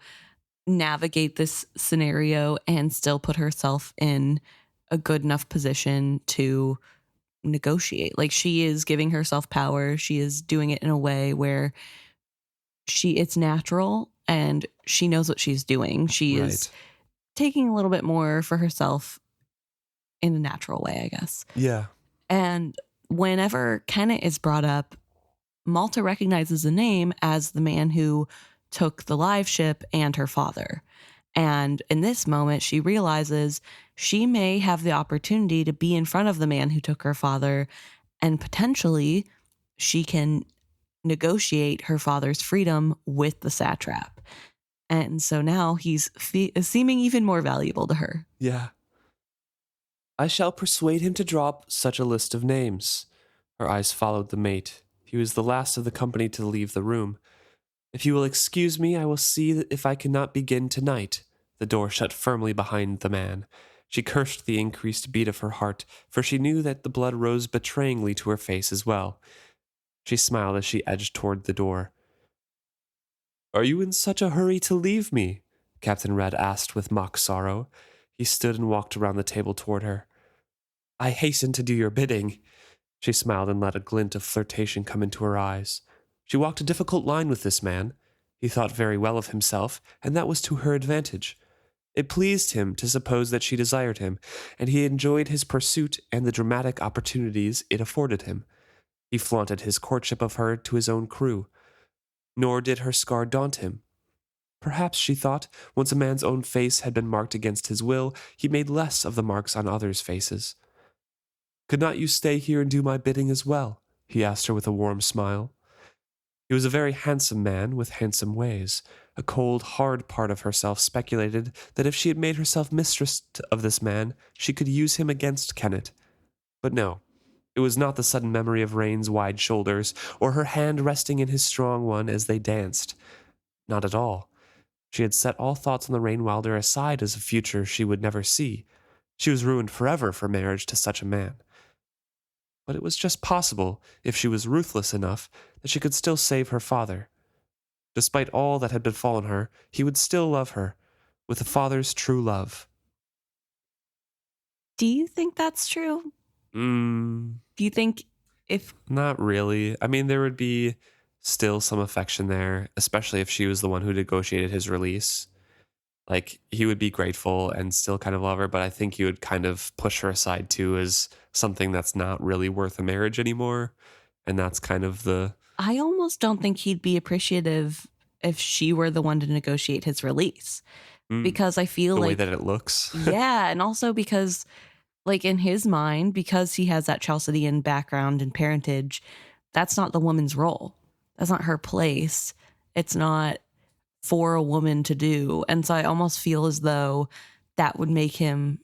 navigate this scenario and still put herself in a good enough position to negotiate. Like, she is giving herself power. She is doing it in a way where it's natural and she knows what she's doing. She is taking a little bit more for herself in a natural way, I guess. Yeah. And whenever Kennit is brought up, Malta recognizes the name as the man who took the Liveship and her father. And in this moment, she realizes she may have the opportunity to be in front of the man who took her father, and potentially she can negotiate her father's freedom with the satrap. And so now he's seeming even more valuable to her. Yeah. I shall persuade him to drop such a list of names. Her eyes followed the mate. He was the last of the company to leave the room. If you will excuse me, I will see if I cannot begin tonight. The door shut firmly behind the man. She cursed the increased beat of her heart, for she knew that the blood rose betrayingly to her face as well. She smiled as she edged toward the door. Are you in such a hurry to leave me? Captain Red asked with mock sorrow. He stood and walked around the table toward her. I hasten to do your bidding. She smiled and let a glint of flirtation come into her eyes. She walked a difficult line with this man. He thought very well of himself, and that was to her advantage. It pleased him to suppose that she desired him, and he enjoyed his pursuit and the dramatic opportunities it afforded him. He flaunted his courtship of her to his own crew. Nor did her scar daunt him. Perhaps, she thought, once a man's own face had been marked against his will, he made less of the marks on others' faces. Could not you stay here and do my bidding as well? He asked her with a warm smile. He was a very handsome man with handsome ways. A cold, hard part of herself speculated that if she had made herself mistress of this man, she could use him against Kennit. But no, it was not the sudden memory of Reyn's wide shoulders, or her hand resting in his strong one as they danced. Not at all. She had set all thoughts on the Reyn Wilder aside as a future she would never see. She was ruined forever for marriage to such a man. But it was just possible, if she was ruthless enough, that she could still save her father. Despite all that had befallen her, he would still love her, with a father's true love. Do you think that's true? Do you think if... Not really. I mean, there would be still some affection there, especially if she was the one who negotiated his release. Like, he would be grateful and still kind of love her, but I think he would kind of push her aside too as something that's not really worth a marriage anymore. And that's kind of the... I almost don't think he'd be appreciative if she were the one to negotiate his release. Because I feel the like... way that it looks. Yeah, and also because, like, in his mind, because he has that Chalcedean background and parentage, that's not the woman's role. That's not her place. It's not for a woman to do. And so I almost feel as though that would make him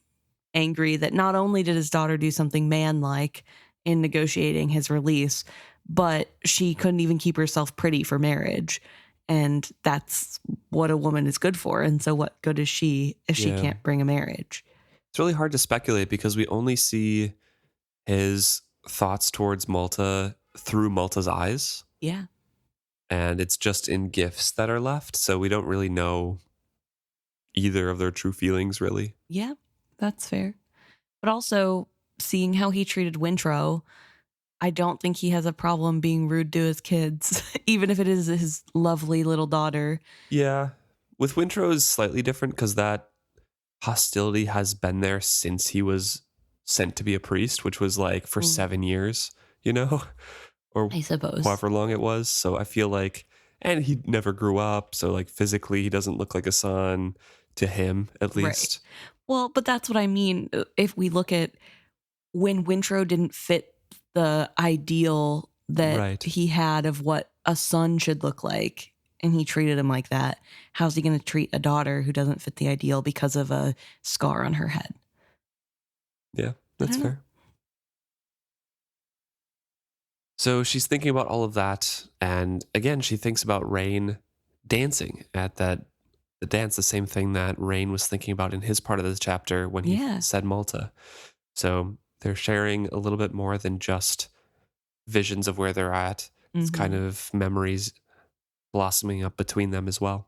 angry that not only did his daughter do something manlike in negotiating his release, but she couldn't even keep herself pretty for marriage. And that's what a woman is good for. And so what good is she if she can't bring a marriage? It's really hard to speculate because we only see his thoughts towards Malta through Malta's eyes. Yeah. And it's just in gifts that are left. So we don't really know either of their true feelings, really. Yeah, that's fair. But also, seeing how he treated Wintrow, I don't think he has a problem being rude to his kids, even if it is his lovely little daughter. Yeah. With Wintrow is slightly different because that hostility has been there since he was sent to be a priest, which was like for 7 years, you know, or I suppose however long it was. So I feel like, and he never grew up. So like physically, he doesn't look like a son to him, at least. Right. Well, but that's what I mean. If we look at when Wintrow didn't fit the ideal that he had of what a son should look like, and he treated him like that, how's he going to treat a daughter who doesn't fit the ideal because of a scar on her head? Yeah, that's fair. So she's thinking about all of that. And again, she thinks about Reyn dancing at the dance, the same thing that Reyn was thinking about in his part of this chapter when he said Malta. So they're sharing a little bit more than just visions of where they're at. It's kind of memories blossoming up between them as well.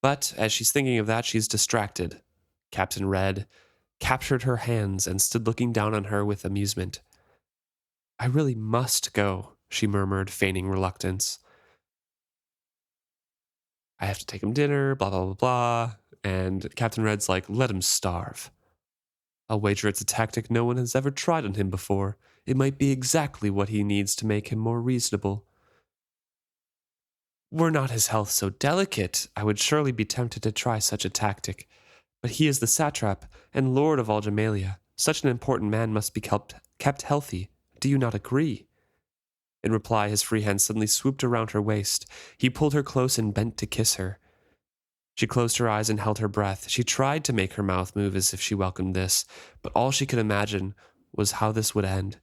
But as she's thinking of that, she's distracted. Captain Red captured her hands and stood looking down on her with amusement. I really must go, she murmured, feigning reluctance. I have to take him dinner, blah, blah, blah, blah. And Captain Red's like, let him starve. I'll wager it's a tactic no one has ever tried on him before. It might be exactly what he needs to make him more reasonable. Were not his health so delicate, I would surely be tempted to try such a tactic. But he is the satrap and lord of all Jamalia. Such an important man must be kept healthy. Do you not agree? In reply, his free hand suddenly swooped around her waist. He pulled her close and bent to kiss her. She closed her eyes and held her breath. She tried to make her mouth move as if she welcomed this, but all she could imagine was how this would end.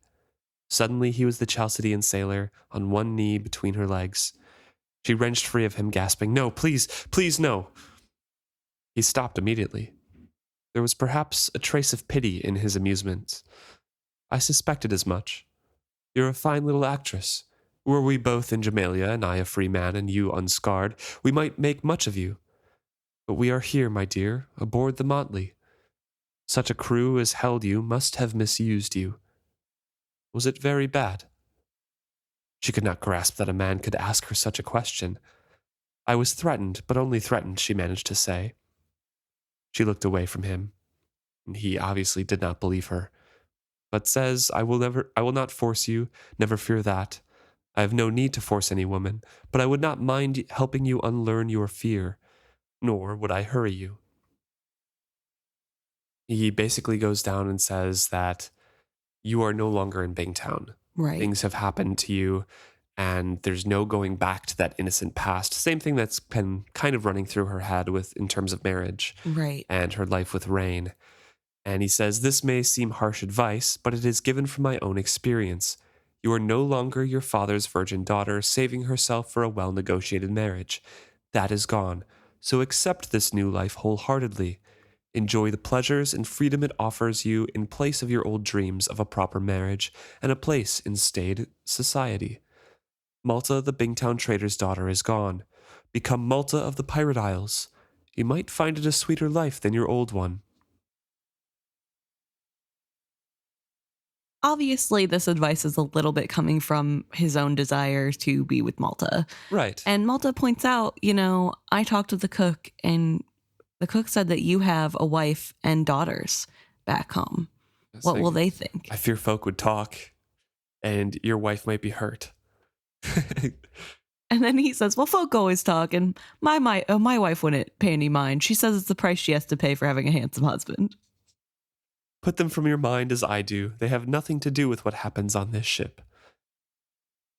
Suddenly, he was the Chalcidian sailor, on one knee between her legs. She wrenched free of him, gasping, "No, please, please, no!" He stopped immediately. There was perhaps a trace of pity in his amusement. I suspected as much. You're a fine little actress. Were we both in Jamalia, and I a free man, and you unscarred, we might make much of you. But we are here, my dear, aboard the Motley. Such a crew as held you must have misused you. Was it very bad? She could not grasp that a man could ask her such a question. I was threatened, but only threatened, she managed to say. She looked away from him. He obviously did not believe her, but says, I will not force you, never fear that. I have no need to force any woman, but I would not mind helping you unlearn your fear, nor would I hurry you. He basically goes down and says that you are no longer in Bingtown. Right. Things have happened to you, and there's no going back to that innocent past. Same thing that's been kind of running through her head in terms of marriage, right, and her life with Reyn. And he says, this may seem harsh advice, but it is given from my own experience. You are no longer your father's virgin daughter, saving herself for a well-negotiated marriage. That is gone. So accept this new life wholeheartedly. Enjoy the pleasures and freedom it offers you in place of your old dreams of a proper marriage and a place in staid society. Malta, the Bingtown trader's daughter, is gone. Become Malta of the Pirate Isles. You might find it a sweeter life than your old one. Obviously, this advice is a little bit coming from his own desire to be with Malta. Right. And Malta points out, I talked to the cook, and the cook said that you have a wife and daughters back home. What will they think? I fear folk would talk, and your wife might be hurt. And then he says, well, folk always talk, and my wife wouldn't pay any mind. She says it's the price she has to pay for having a handsome husband. Put them from your mind as I do. They have nothing to do with what happens on this ship.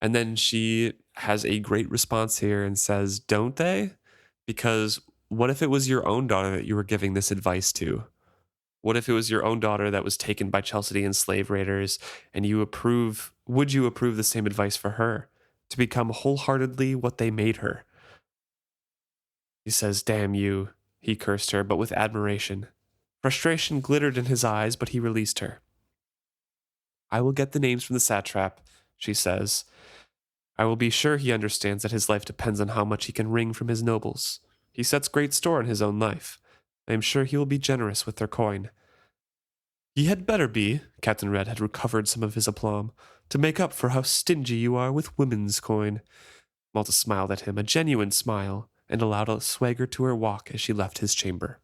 And then she has a great response here and says, don't they? Because what if it was your own daughter that you were giving this advice to? What if it was your own daughter that was taken by Chalcidian slave raiders, and would you approve the same advice for her? To become wholeheartedly what they made her? He says, damn you, he cursed her, but with admiration. Frustration glittered in his eyes, but he released her. I will get the names from the satrap, she says. I will be sure he understands that his life depends on how much he can wring from his nobles. He sets great store on his own life. I am sure he will be generous with their coin. He had better be, Captain Red had recovered some of his aplomb, to make up for how stingy you are with women's coin. Malta smiled at him, a genuine smile, and allowed a swagger to her walk as she left his chamber.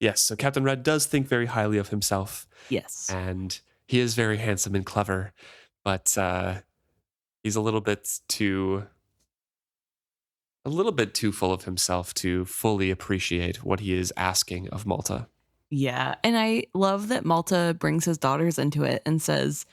Yes, so Captain Red does think very highly of himself. Yes. And he is very handsome and clever, but he's a little bit too full of himself to fully appreciate what he is asking of Malta. Yeah, and I love that Malta brings his daughters into it and says,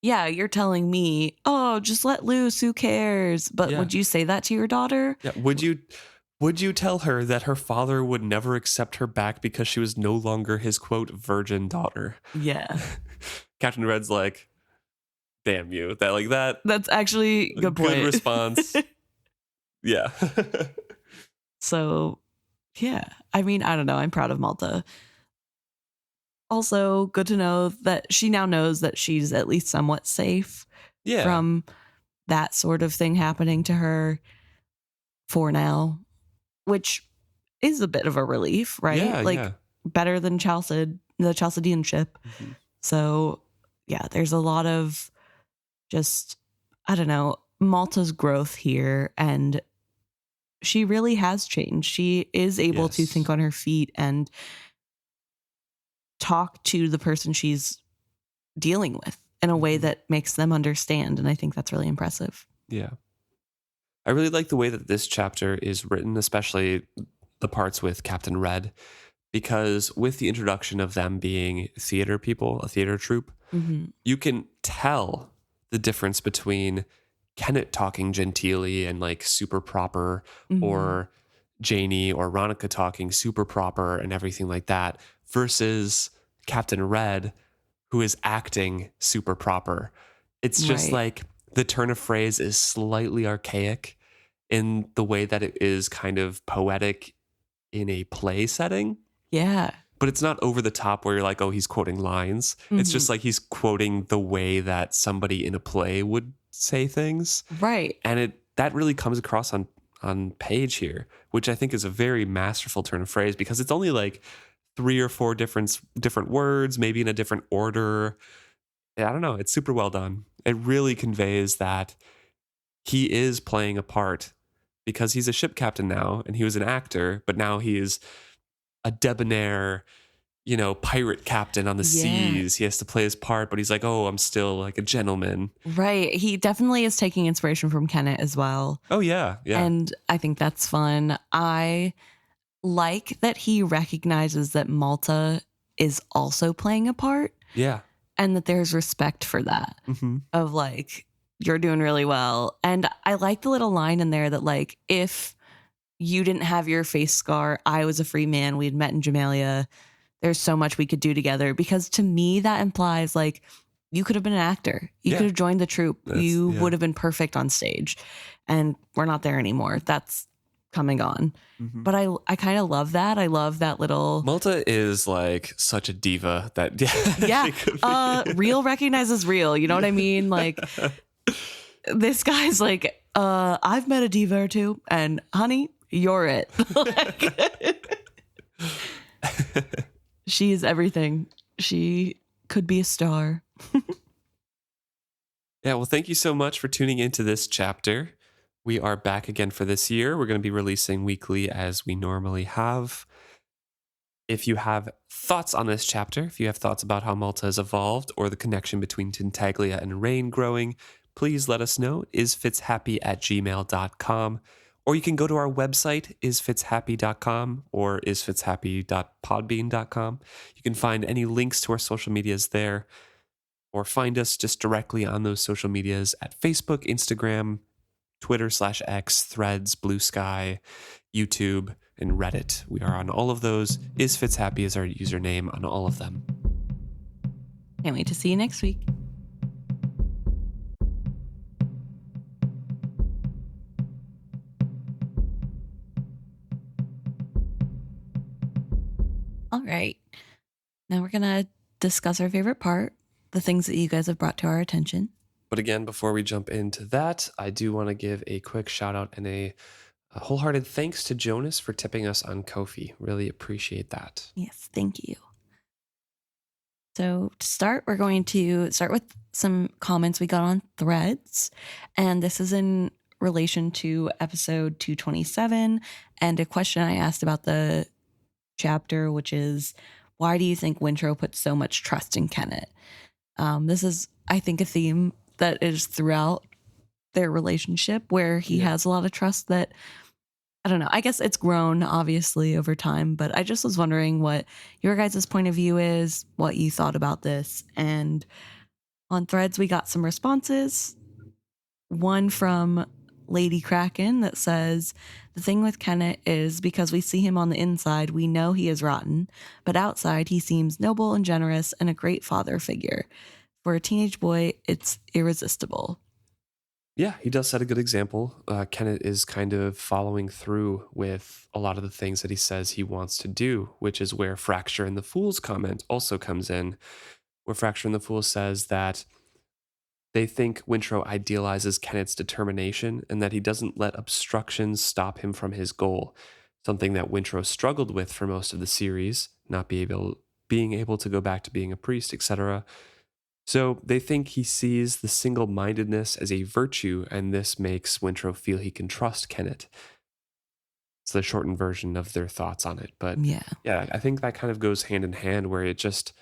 yeah, you're telling me, oh, just let loose, who cares? But would you say that to your daughter? Yeah, would you tell her that her father would never accept her back because she was no longer his, quote, virgin daughter? Yeah. Captain Red's like, damn you. That's actually a good point. Good response. Yeah. So, yeah. I mean, I don't know. I'm proud of Malta. Also, good to know that she now knows that she's at least somewhat safe from that sort of thing happening to her for now, which is a bit of a relief, right? Yeah, better than the Chalcidian ship. Mm-hmm. So, yeah, there's a lot of just, I don't know, Malta's growth here, and she really has changed. She is able to think on her feet and talk to the person she's dealing with in a way that makes them understand. And I think that's really impressive. Yeah. I really like the way that this chapter is written, especially the parts with Captain Red, because with the introduction of them being theater people, a theater troupe, you can tell the difference between Kennit talking genteelly and like super proper, or Janie or Ronica talking super proper and everything like that, versus Captain Red, who is acting super proper. It's just like the turn of phrase is slightly archaic in the way that it is kind of poetic in a play setting. Yeah. But it's not over the top where you're like, oh, he's quoting lines. It's just like he's quoting the way that somebody in a play would say things. Right. And that really comes across on page here, which I think is a very masterful turn of phrase, because it's only like 3 or 4 different words, maybe in a different order. I don't know. It's super well done. It really conveys that he is playing a part, because he's a ship captain now and he was an actor, but now he is a debonair, pirate captain on the seas. He has to play his part, but he's like, oh, I'm still like a gentleman. Right. He definitely is taking inspiration from Kennit as well. Oh, yeah. Yeah. And I think that's fun. I like that he recognizes that Malta is also playing a part. Yeah. And that there's respect for that, of like, you're doing really well. And I like the little line in there that like, if you didn't have your face scar, I was a free man, we'd met in Jamalia, there's so much we could do together. Because to me, that implies like, you could have been an actor. You could have joined the troupe. You would have been perfect on stage. And we're not there anymore. That's come and gone. But I kind of love that. I love that little... Malta is like such a diva that... real recognizes real. You know what I mean? Like, this guy's like, I've met a diva or two, and honey, you're it. She is everything. She could be a star. Yeah, well, thank you so much for tuning into this chapter. We are back again for this year. We're going to be releasing weekly as we normally have. If you have thoughts on this chapter, if you have thoughts about how Malta has evolved or the connection between Tintaglia and Reyn growing, please let us know. isfitzhappy@gmail.com. Or you can go to our website, isfitzhappy.com or isfitzhappy.podbean.com. You can find any links to our social medias there, or find us just directly on those social medias at Facebook, Instagram, Twitter/X, Threads, Blue Sky, YouTube, and Reddit. We are on all of those. Is Fitz Happy is our username on all of them. Can't wait to see you next week. All right. Now we're going to discuss our favorite part, the things that you guys have brought to our attention. But again, before we jump into that, I do want to give a quick shout out and a wholehearted thanks to Jonas for tipping us on Ko-fi. Really appreciate that. Yes, thank you. So to start, we're going to start with some comments we got on Threads. And this is in relation to episode 227 and a question I asked about the chapter, which is, why do you think Wintrow puts so much trust in Kennit? This is, I think, a theme that is throughout their relationship where he has a lot of trust that, I don't know, I guess it's grown obviously over time, but I just was wondering what your guys' point of view is, what you thought about this. And on Threads, we got some responses. One from Lady Kraken that says, the thing with Kennit is because we see him on the inside, we know he is rotten, but outside he seems noble and generous and a great father figure. For a teenage boy, it's irresistible. Yeah, he does set a good example. Kennit is kind of following through with a lot of the things that he says he wants to do, which is where Fracture and the Fool's comment also comes in, where Fracture and the Fool says that they think Wintrow idealizes Kennit's determination and that he doesn't let obstructions stop him from his goal, something that Wintrow struggled with for most of the series, not being able to go back to being a priest, etc. So they think he sees the single-mindedness as a virtue, and this makes Wintrow feel he can trust Kennit. It's the shortened version of their thoughts on it. But yeah, I think that kind of goes hand in hand where it just,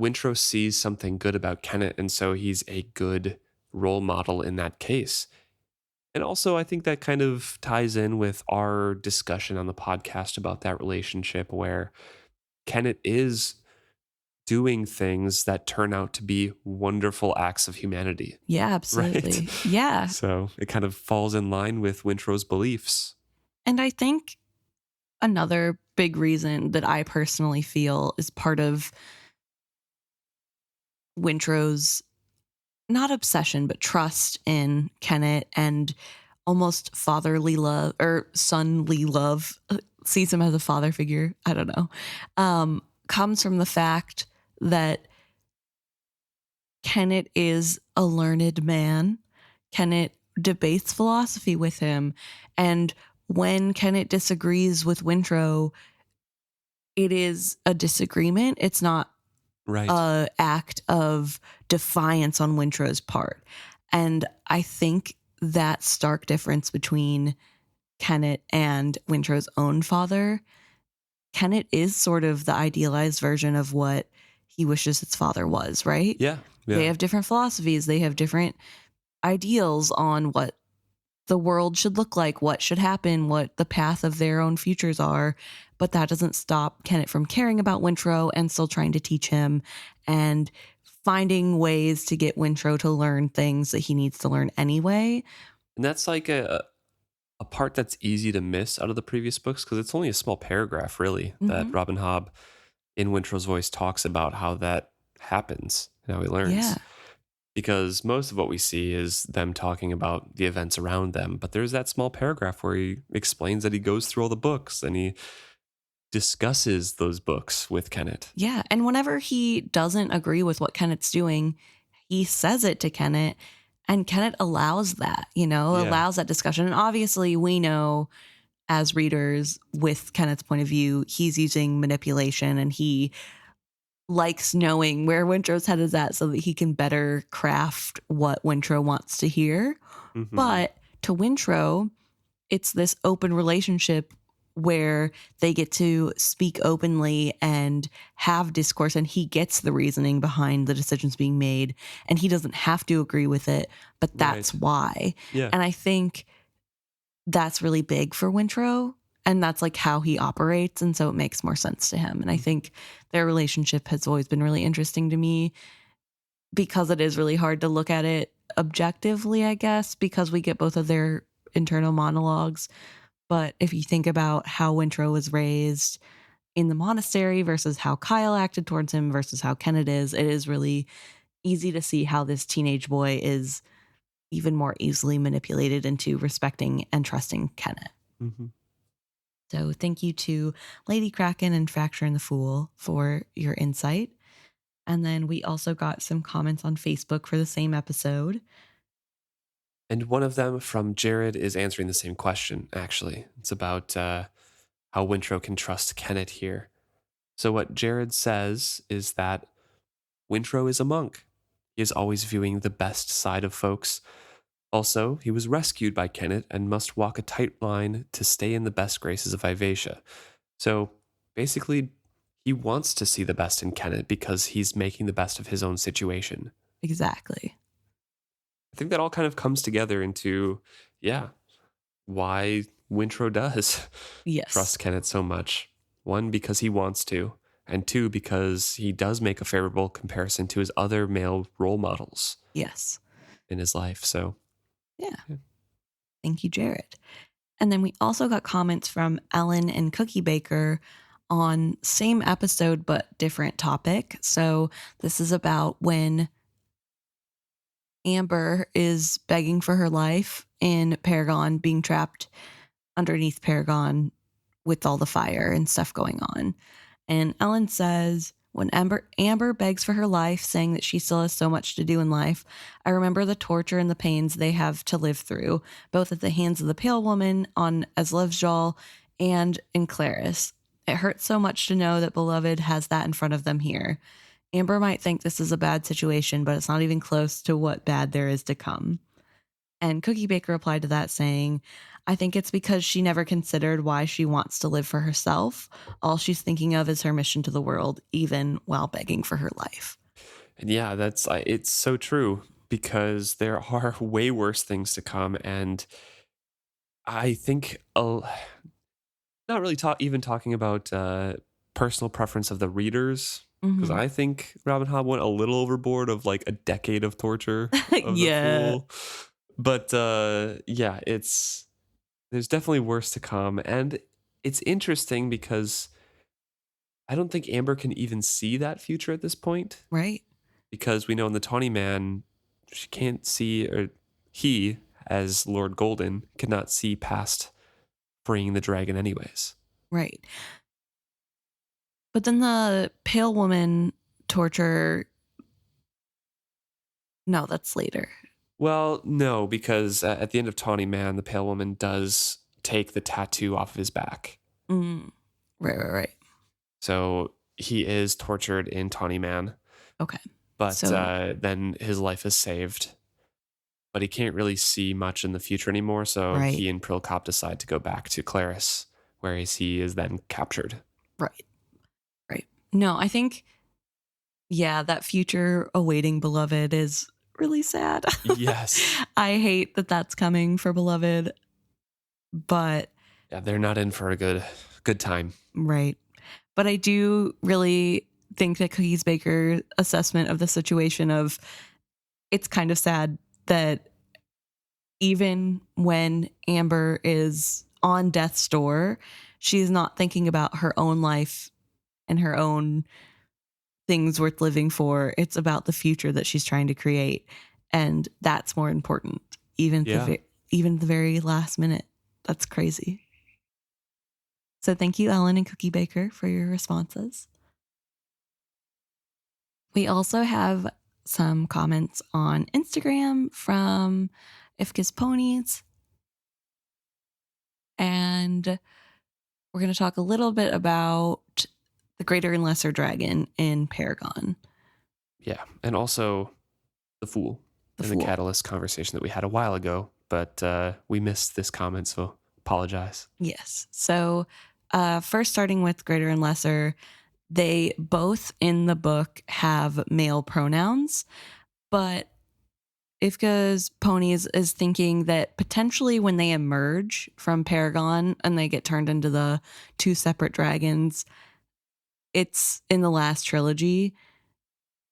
Wintrow sees something good about Kennit, and so he's a good role model in that case. And also, I think that kind of ties in with our discussion on the podcast about that relationship where Kennit is doing things that turn out to be wonderful acts of humanity. Yeah, absolutely. Right? Yeah. So it kind of falls in line with Wintrow's beliefs. And I think another big reason that I personally feel is part of Wintrow's, not obsession, but trust in Kennit and almost fatherly love or sonly love, sees him as a father figure, I don't know, comes from the fact that Kennit is a learned man. Kennit debates philosophy with him. And when Kennit disagrees with Wintrow, it is a disagreement. It's not an act of defiance on Wintrow's part. And I think that stark difference between Kennit and Wintrow's own father, Kennit is sort of the idealized version of what he wishes his father was, right? Yeah. They have different philosophies. They have different ideals on what the world should look like, what should happen, what the path of their own futures are. But that doesn't stop Kennit from caring about Wintrow and still trying to teach him and finding ways to get Wintrow to learn things that he needs to learn anyway. And that's like a part that's easy to miss out of the previous books because it's only a small paragraph, really, that Robin Hobb in Wintrow's voice talks about how that happens and how he learns. Yeah. Because most of what we see is them talking about the events around them. But there's that small paragraph where he explains that he goes through all the books and he discusses those books with Kennit. Yeah. And whenever he doesn't agree with what Kennit's doing, he says it to Kennit, and Kennit allows that, allows that discussion. And obviously we know as readers with Kennit's point of view, he's using manipulation and he likes knowing where Wintrow's head is at so that he can better craft what Wintrow wants to hear. Mm-hmm. But to Wintrow, it's this open relationship where they get to speak openly and have discourse, and he gets the reasoning behind the decisions being made, and he doesn't have to agree with it, but that's why. Yeah. And I think that's really big for Wintrow, and that's like how he operates, and so it makes more sense to him. And I think their relationship has always been really interesting to me because it is really hard to look at it objectively, I guess, because we get both of their internal monologues. But if you think about how Wintrow was raised in the monastery versus how Kyle acted towards him versus how Kennit is, it is really easy to see how this teenage boy is even more easily manipulated into respecting and trusting Kennit. Mm-hmm. So thank you to Lady Kraken and Fracture and the Fool for your insight. And then we also got some comments on Facebook for the same episode. And one of them from Jared is answering the same question, actually. It's about how Wintrow can trust Kennit here. So what Jared says is that Wintrow is a monk. He is always viewing the best side of folks. Also, he was rescued by Kennit and must walk a tight line to stay in the best graces of Ivatia. So basically, he wants to see the best in Kennit because he's making the best of his own situation. Exactly. I think that all kind of comes together into, why Wintrow does trust Kennit so much. One, because he wants to, and two, because he does make a favorable comparison to his other male role models. Yes. In his life, so. Yeah. Thank you, Jared. And then we also got comments from Ellen and Cookie Baker on same episode but different topic. So this is about when Amber is begging for her life in Paragon, being trapped underneath Paragon with all the fire and stuff going on. And Ellen says, when Amber begs for her life, saying that she still has so much to do in life, I remember the torture and the pains they have to live through, both at the hands of the Pale Woman on Aslevjal and in Claris. It hurts so much to know that Beloved has that in front of them here. Amber might think this is a bad situation, but it's not even close to what bad there is to come. And Cookie Baker replied to that saying, I think it's because she never considered why she wants to live for herself. All she's thinking of is her mission to the world, even while begging for her life. And yeah, it's so true because there are way worse things to come. And I think not really talking about personal preference of the readers, because I think Robin Hobb went a little overboard of like a decade of torture of the fool. But there's definitely worse to come. And it's interesting because I don't think Amber can even see that future at this point. Right. Because we know in the Tawny Man, she can't see, or he, as Lord Golden, cannot see past freeing the dragon anyways. Right. But then the Pale Woman torture, no, that's later. Well, no, because at the end of Tawny Man, the Pale Woman does take the tattoo off of his back. Right. So he is tortured in Tawny Man. Okay. But then his life is saved. But he can't really see much in the future anymore, so he and Prilkop decide to go back to Claris, whereas he is then captured. Right. No, I think, that future awaiting Beloved is really sad. Yes. I hate that that's coming for Beloved, but... Yeah, they're not in for a good time. Right. But I do really think that Cookies Baker's assessment of the situation of it's kind of sad that even when Amber is on death's door, she's not thinking about her own life and her own things worth living for. It's about the future that she's trying to create. And that's more important, even the very last minute. That's crazy. So thank you, Ellen and Cookie Baker, for your responses. We also have some comments on Instagram from Ifka's Ponies. And we're going to talk a little bit about the Greater and Lesser Dragon in Paragon. Yeah, and also the Fool the Catalyst conversation that we had a while ago, but we missed this comment, so apologize. Yes. So first starting with Greater and Lesser, they both in the book have male pronouns, but Ifka's Ponies is thinking that potentially when they emerge from Paragon and they get turned into the two separate dragons, it's in the last trilogy,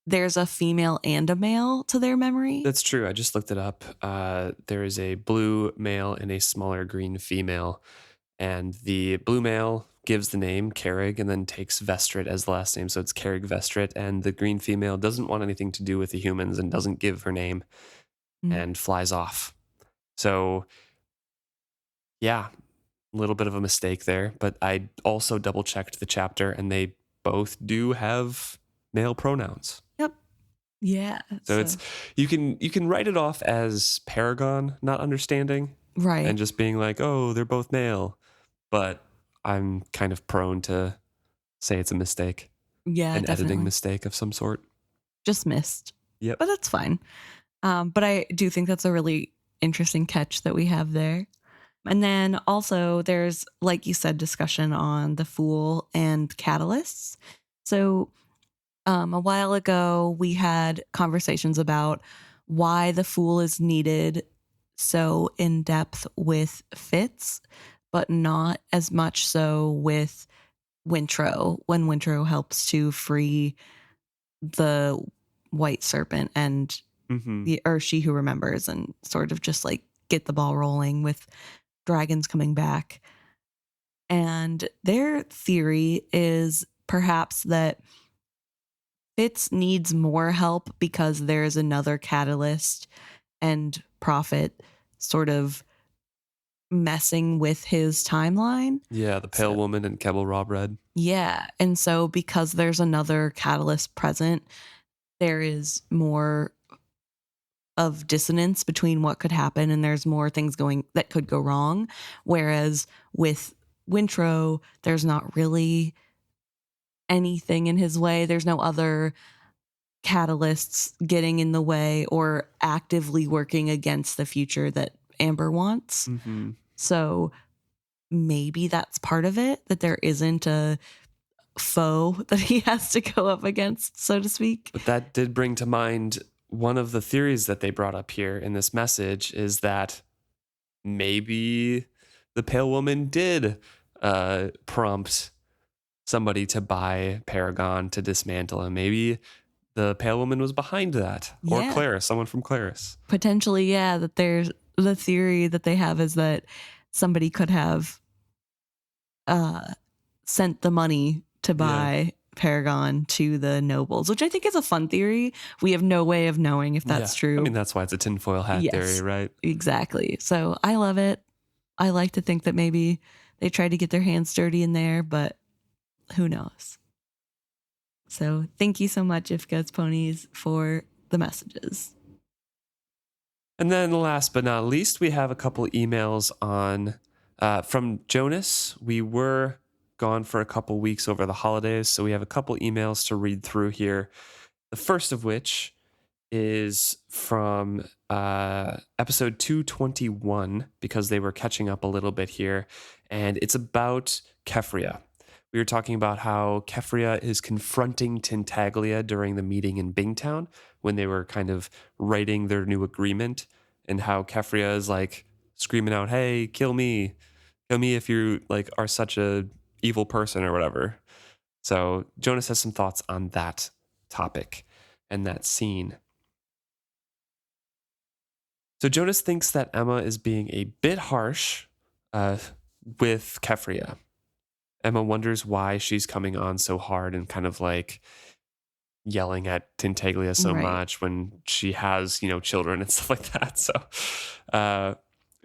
there's a female and a male to their memory. That's true. I just looked it up. There is a blue male and a smaller green female. And the blue male gives the name Carrig and then takes Vestrit as the last name. So it's Carrig Vestrit. And the green female doesn't want anything to do with the humans and doesn't give her name and flies off. So, yeah, a little bit of a mistake there. But I also double checked the chapter and they both do have male pronouns. Yep. Yeah. So it's you can write it off as Paragon not understanding. Right. And just being like, oh, they're both male. But I'm kind of prone to say it's a mistake. Yeah, an definitely. editing mistake of some sort. Just missed. Yep. But that's fine. But I do think that's a really interesting catch that we have there. And then also there's, like you said, discussion on the Fool and catalysts. So a while ago, we had conversations about why the Fool is needed so in depth with Fitz, but not as much so with Wintro, when Wintro helps to free the White Serpent and or She Who Remembers, and sort of just like get the ball rolling with dragons coming back. And their theory is perhaps that Fitz needs more help because there's another catalyst and prophet sort of messing with his timeline. Yeah, the Pale Woman and Kebble Robred. Yeah. And so because there's another catalyst present, there is more of dissonance between what could happen, and there's more things going that could go wrong. Whereas with Wintro, there's not really anything in his way. There's no other catalysts getting in the way or actively working against the future that Amber wants. So maybe that's part of it, that there isn't a foe that he has to go up against, so to speak. But that did bring to mind one of the theories that they brought up here in this message, is that maybe the Pale Woman did prompt somebody to buy Paragon to dismantle him. Maybe the Pale Woman was behind that. Or Claris, someone from Claris. Potentially, yeah, that there's the theory that they have is that somebody could have sent the money to buy Paragon to the nobles, which I think is a fun theory. We have no way of knowing if that's true. I mean, that's why it's a tinfoil hat theory, right? Exactly. So I love it. I like to think that maybe they tried to get their hands dirty in there, but who knows? So thank you so much, If Goats Ponies, for the messages. And then last but not least, we have a couple emails on from Jonas. We were gone for a couple weeks over the holidays, so we have a couple emails to read through here. The first of which is from episode 221, because they were catching up a little bit here, and it's about Keffria. We were talking about how Keffria is confronting Tintaglia during the meeting in Bingtown when they were kind of writing their new agreement, and how Keffria is like screaming out, "Hey, kill me if you like are such a evil person," or whatever. So Jonas has some thoughts on that topic and that scene. So Jonas thinks that Emma is being a bit harsh with Keffria. Emma wonders why she's coming on so hard and kind of like yelling at Tintaglia so much when she has, children and stuff like that. So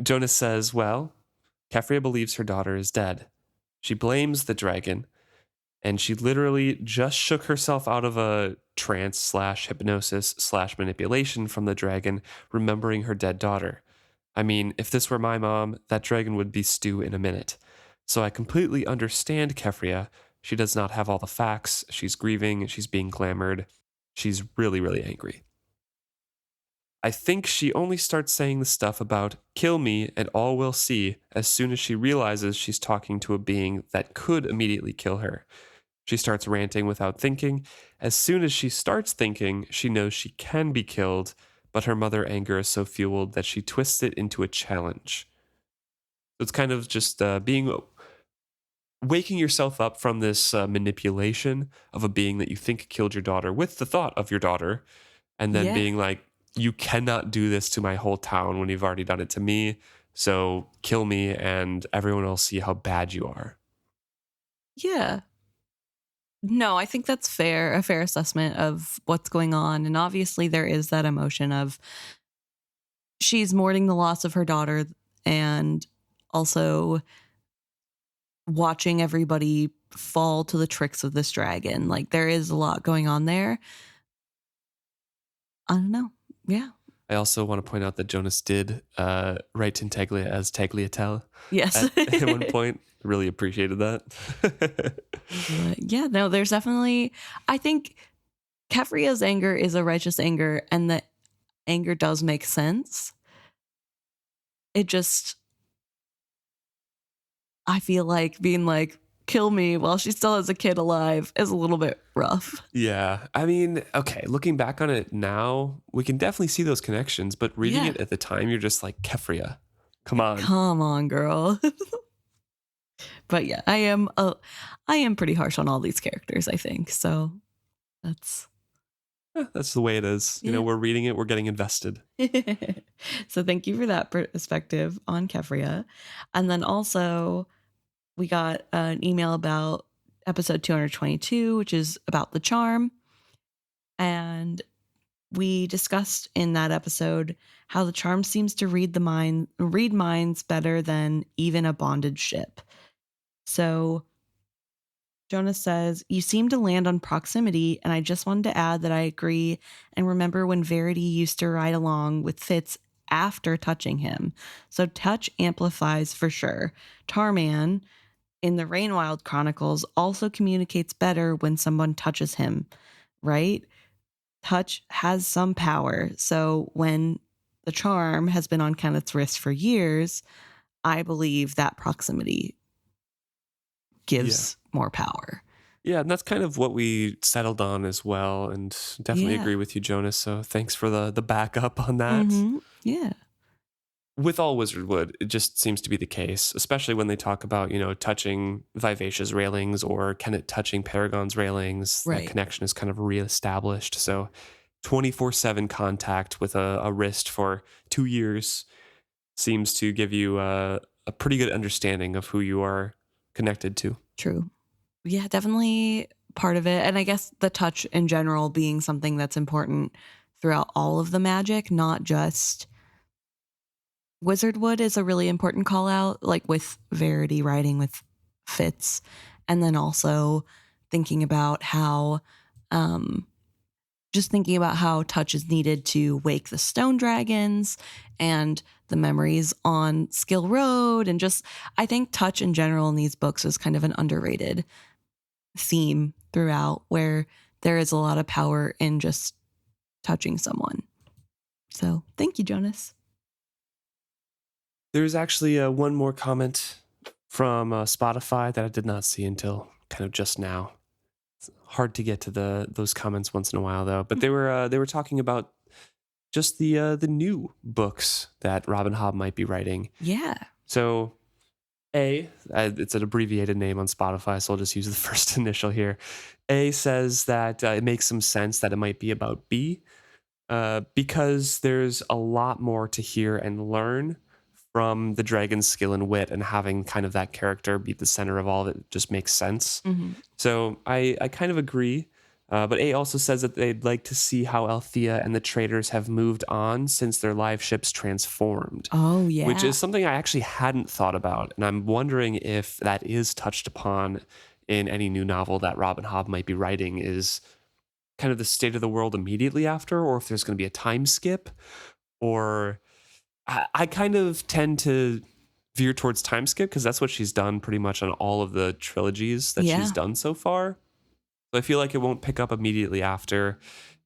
Jonas says, well, Keffria believes her daughter is dead. She blames the dragon, and she literally just shook herself out of a trance/hypnosis/manipulation from the dragon, remembering her dead daughter. I mean, if this were my mom, that dragon would be stew in a minute. So I completely understand Keffria. She does not have all the facts. She's grieving. She's being glamored. She's really, really angry. I think she only starts saying the stuff about kill me and all will see as soon as she realizes she's talking to a being that could immediately kill her. She starts ranting without thinking. As soon as she starts thinking, she knows she can be killed, but her mother anger is so fueled that she twists it into a challenge. So it's kind of just waking yourself up from this manipulation of a being that you think killed your daughter with the thought of your daughter, and then being like, you cannot do this to my whole town when you've already done it to me. So kill me and everyone will see how bad you are. Yeah. No, I think that's fair, a fair assessment of what's going on. And obviously there is that emotion of she's mourning the loss of her daughter and also watching everybody fall to the tricks of this dragon. Like there is a lot going on there. I don't know. Yeah. I also want to point out that Jonas did write Tintaglia as Tagliatelle. Yes. At one point. Really appreciated that. But yeah, no, there's definitely, I think Kefria's anger is a righteous anger and the anger does make sense. It just, I feel like being like, kill me while she still has a kid alive is a little bit rough. Yeah. I mean, okay, looking back on it now, we can definitely see those connections, but reading it at the time, you're just like, Kefria, come on. Come on, girl. But yeah, I am pretty harsh on all these characters, I think. So that's the way it is. You know, we're reading it, we're getting invested. So thank you for that perspective on Kefria. And then also we got an email about episode 222, which is about the charm. And we discussed in that episode how the charm seems to read minds better than even a bonded ship. So Jonas says, you seem to land on proximity, and I just wanted to add that I agree and remember when Verity used to ride along with Fitz after touching him. So touch amplifies for sure. Tarman in the Rainwild Chronicles also communicates better when someone touches him, right? Touch has some power. So when the charm has been on Kennit's wrist for years, I believe that proximity gives more power. Yeah, and that's kind of what we settled on as well, and definitely agree with you, Jonas. So thanks for the backup on that. Mm-hmm. Yeah. With all Wizardwood, it just seems to be the case, especially when they talk about, you know, touching Vivacia's railings or Kennit touching Paragon's railings. Right. That connection is kind of reestablished. So 24/7 contact with a wrist for 2 years seems to give you a pretty good understanding of who you are connected to. True. Yeah, definitely part of it. And I guess the touch in general being something that's important throughout all of the magic, not just Wizardwood is a really important call out, like with Verity riding with Fitz. And then also thinking about how, thinking about how touch is needed to wake the stone dragons and the memories on Skill Road. And just, I think touch in general in these books is kind of an underrated theme throughout, where there is a lot of power in just touching someone. So thank you, Jonas. There's actually one more comment from Spotify that I did not see until kind of just now. It's hard to get to those comments once in a while, though. But they were talking about just the new books that Robin Hobb might be writing. Yeah. So it's an abbreviated name on Spotify, so I'll just use the first initial here. A says that it makes some sense that it might be about B, because there's a lot more to hear and learn from the dragon's skill and wit, and having kind of that character be the center of all of it just makes sense. Mm-hmm. So I kind of agree. But A also says that they'd like to see how Althea and the traders have moved on since their live ships transformed. Oh, yeah. Which is something I actually hadn't thought about. And I'm wondering if that is touched upon in any new novel that Robin Hobb might be writing, is kind of the state of the world immediately after, or if there's going to be a time skip. Or I kind of tend to veer towards time skip, because that's what she's done pretty much on all of the trilogies that she's done so far. So I feel like it won't pick up immediately after.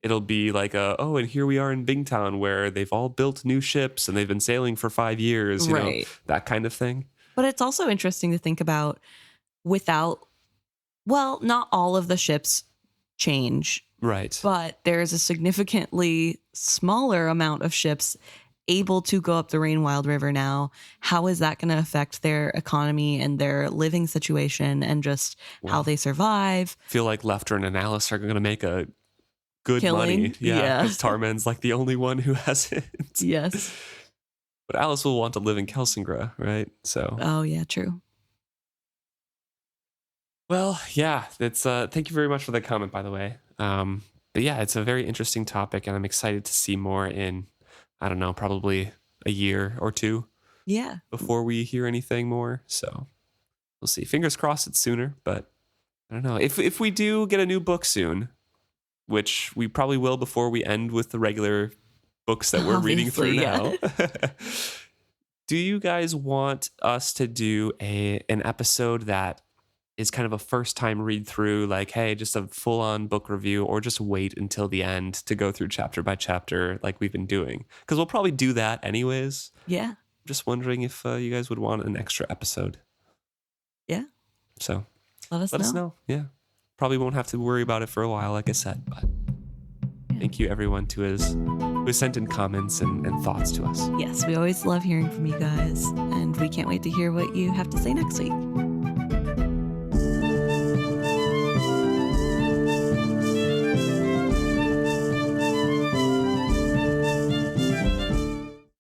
It'll be like and here we are in Bingtown, where they've all built new ships and they've been sailing for 5 years, you know, that kind of thing. But it's also interesting to think about not all of the ships change. Right. But there's a significantly smaller amount of ships able to go up the Rainwild River now. How is that going to affect their economy and their living situation and just how they survive? I feel like Leftern and Alice are going to make a good money. Yeah. Because Tarman's like the only one who hasn't. Yes. But Alice will want to live in Kelsingra, right? So. Oh yeah, true. Well, yeah, it's thank you very much for the comment, by the way. But yeah, it's a very interesting topic, and I'm excited to see more in, I don't know, probably a year or two. Yeah. Before we hear anything more. So we'll see. Fingers crossed it's sooner, but I don't know. If we do get a new book soon, which we probably will before we end with the regular books that we're reading through now. Do you guys want us to do an episode that is kind of a first time read through, like, hey, just a full on book review, or just wait until the end to go through chapter by chapter like we've been doing? Because we'll probably do that anyways. Yeah. Just wondering if you guys would want an extra episode. Yeah. So let us know. Yeah. Probably won't have to worry about it for a while, like I said, but thank you everyone who has sent in comments and thoughts to us. Yes, we always love hearing from you guys, and we can't wait to hear what you have to say next week.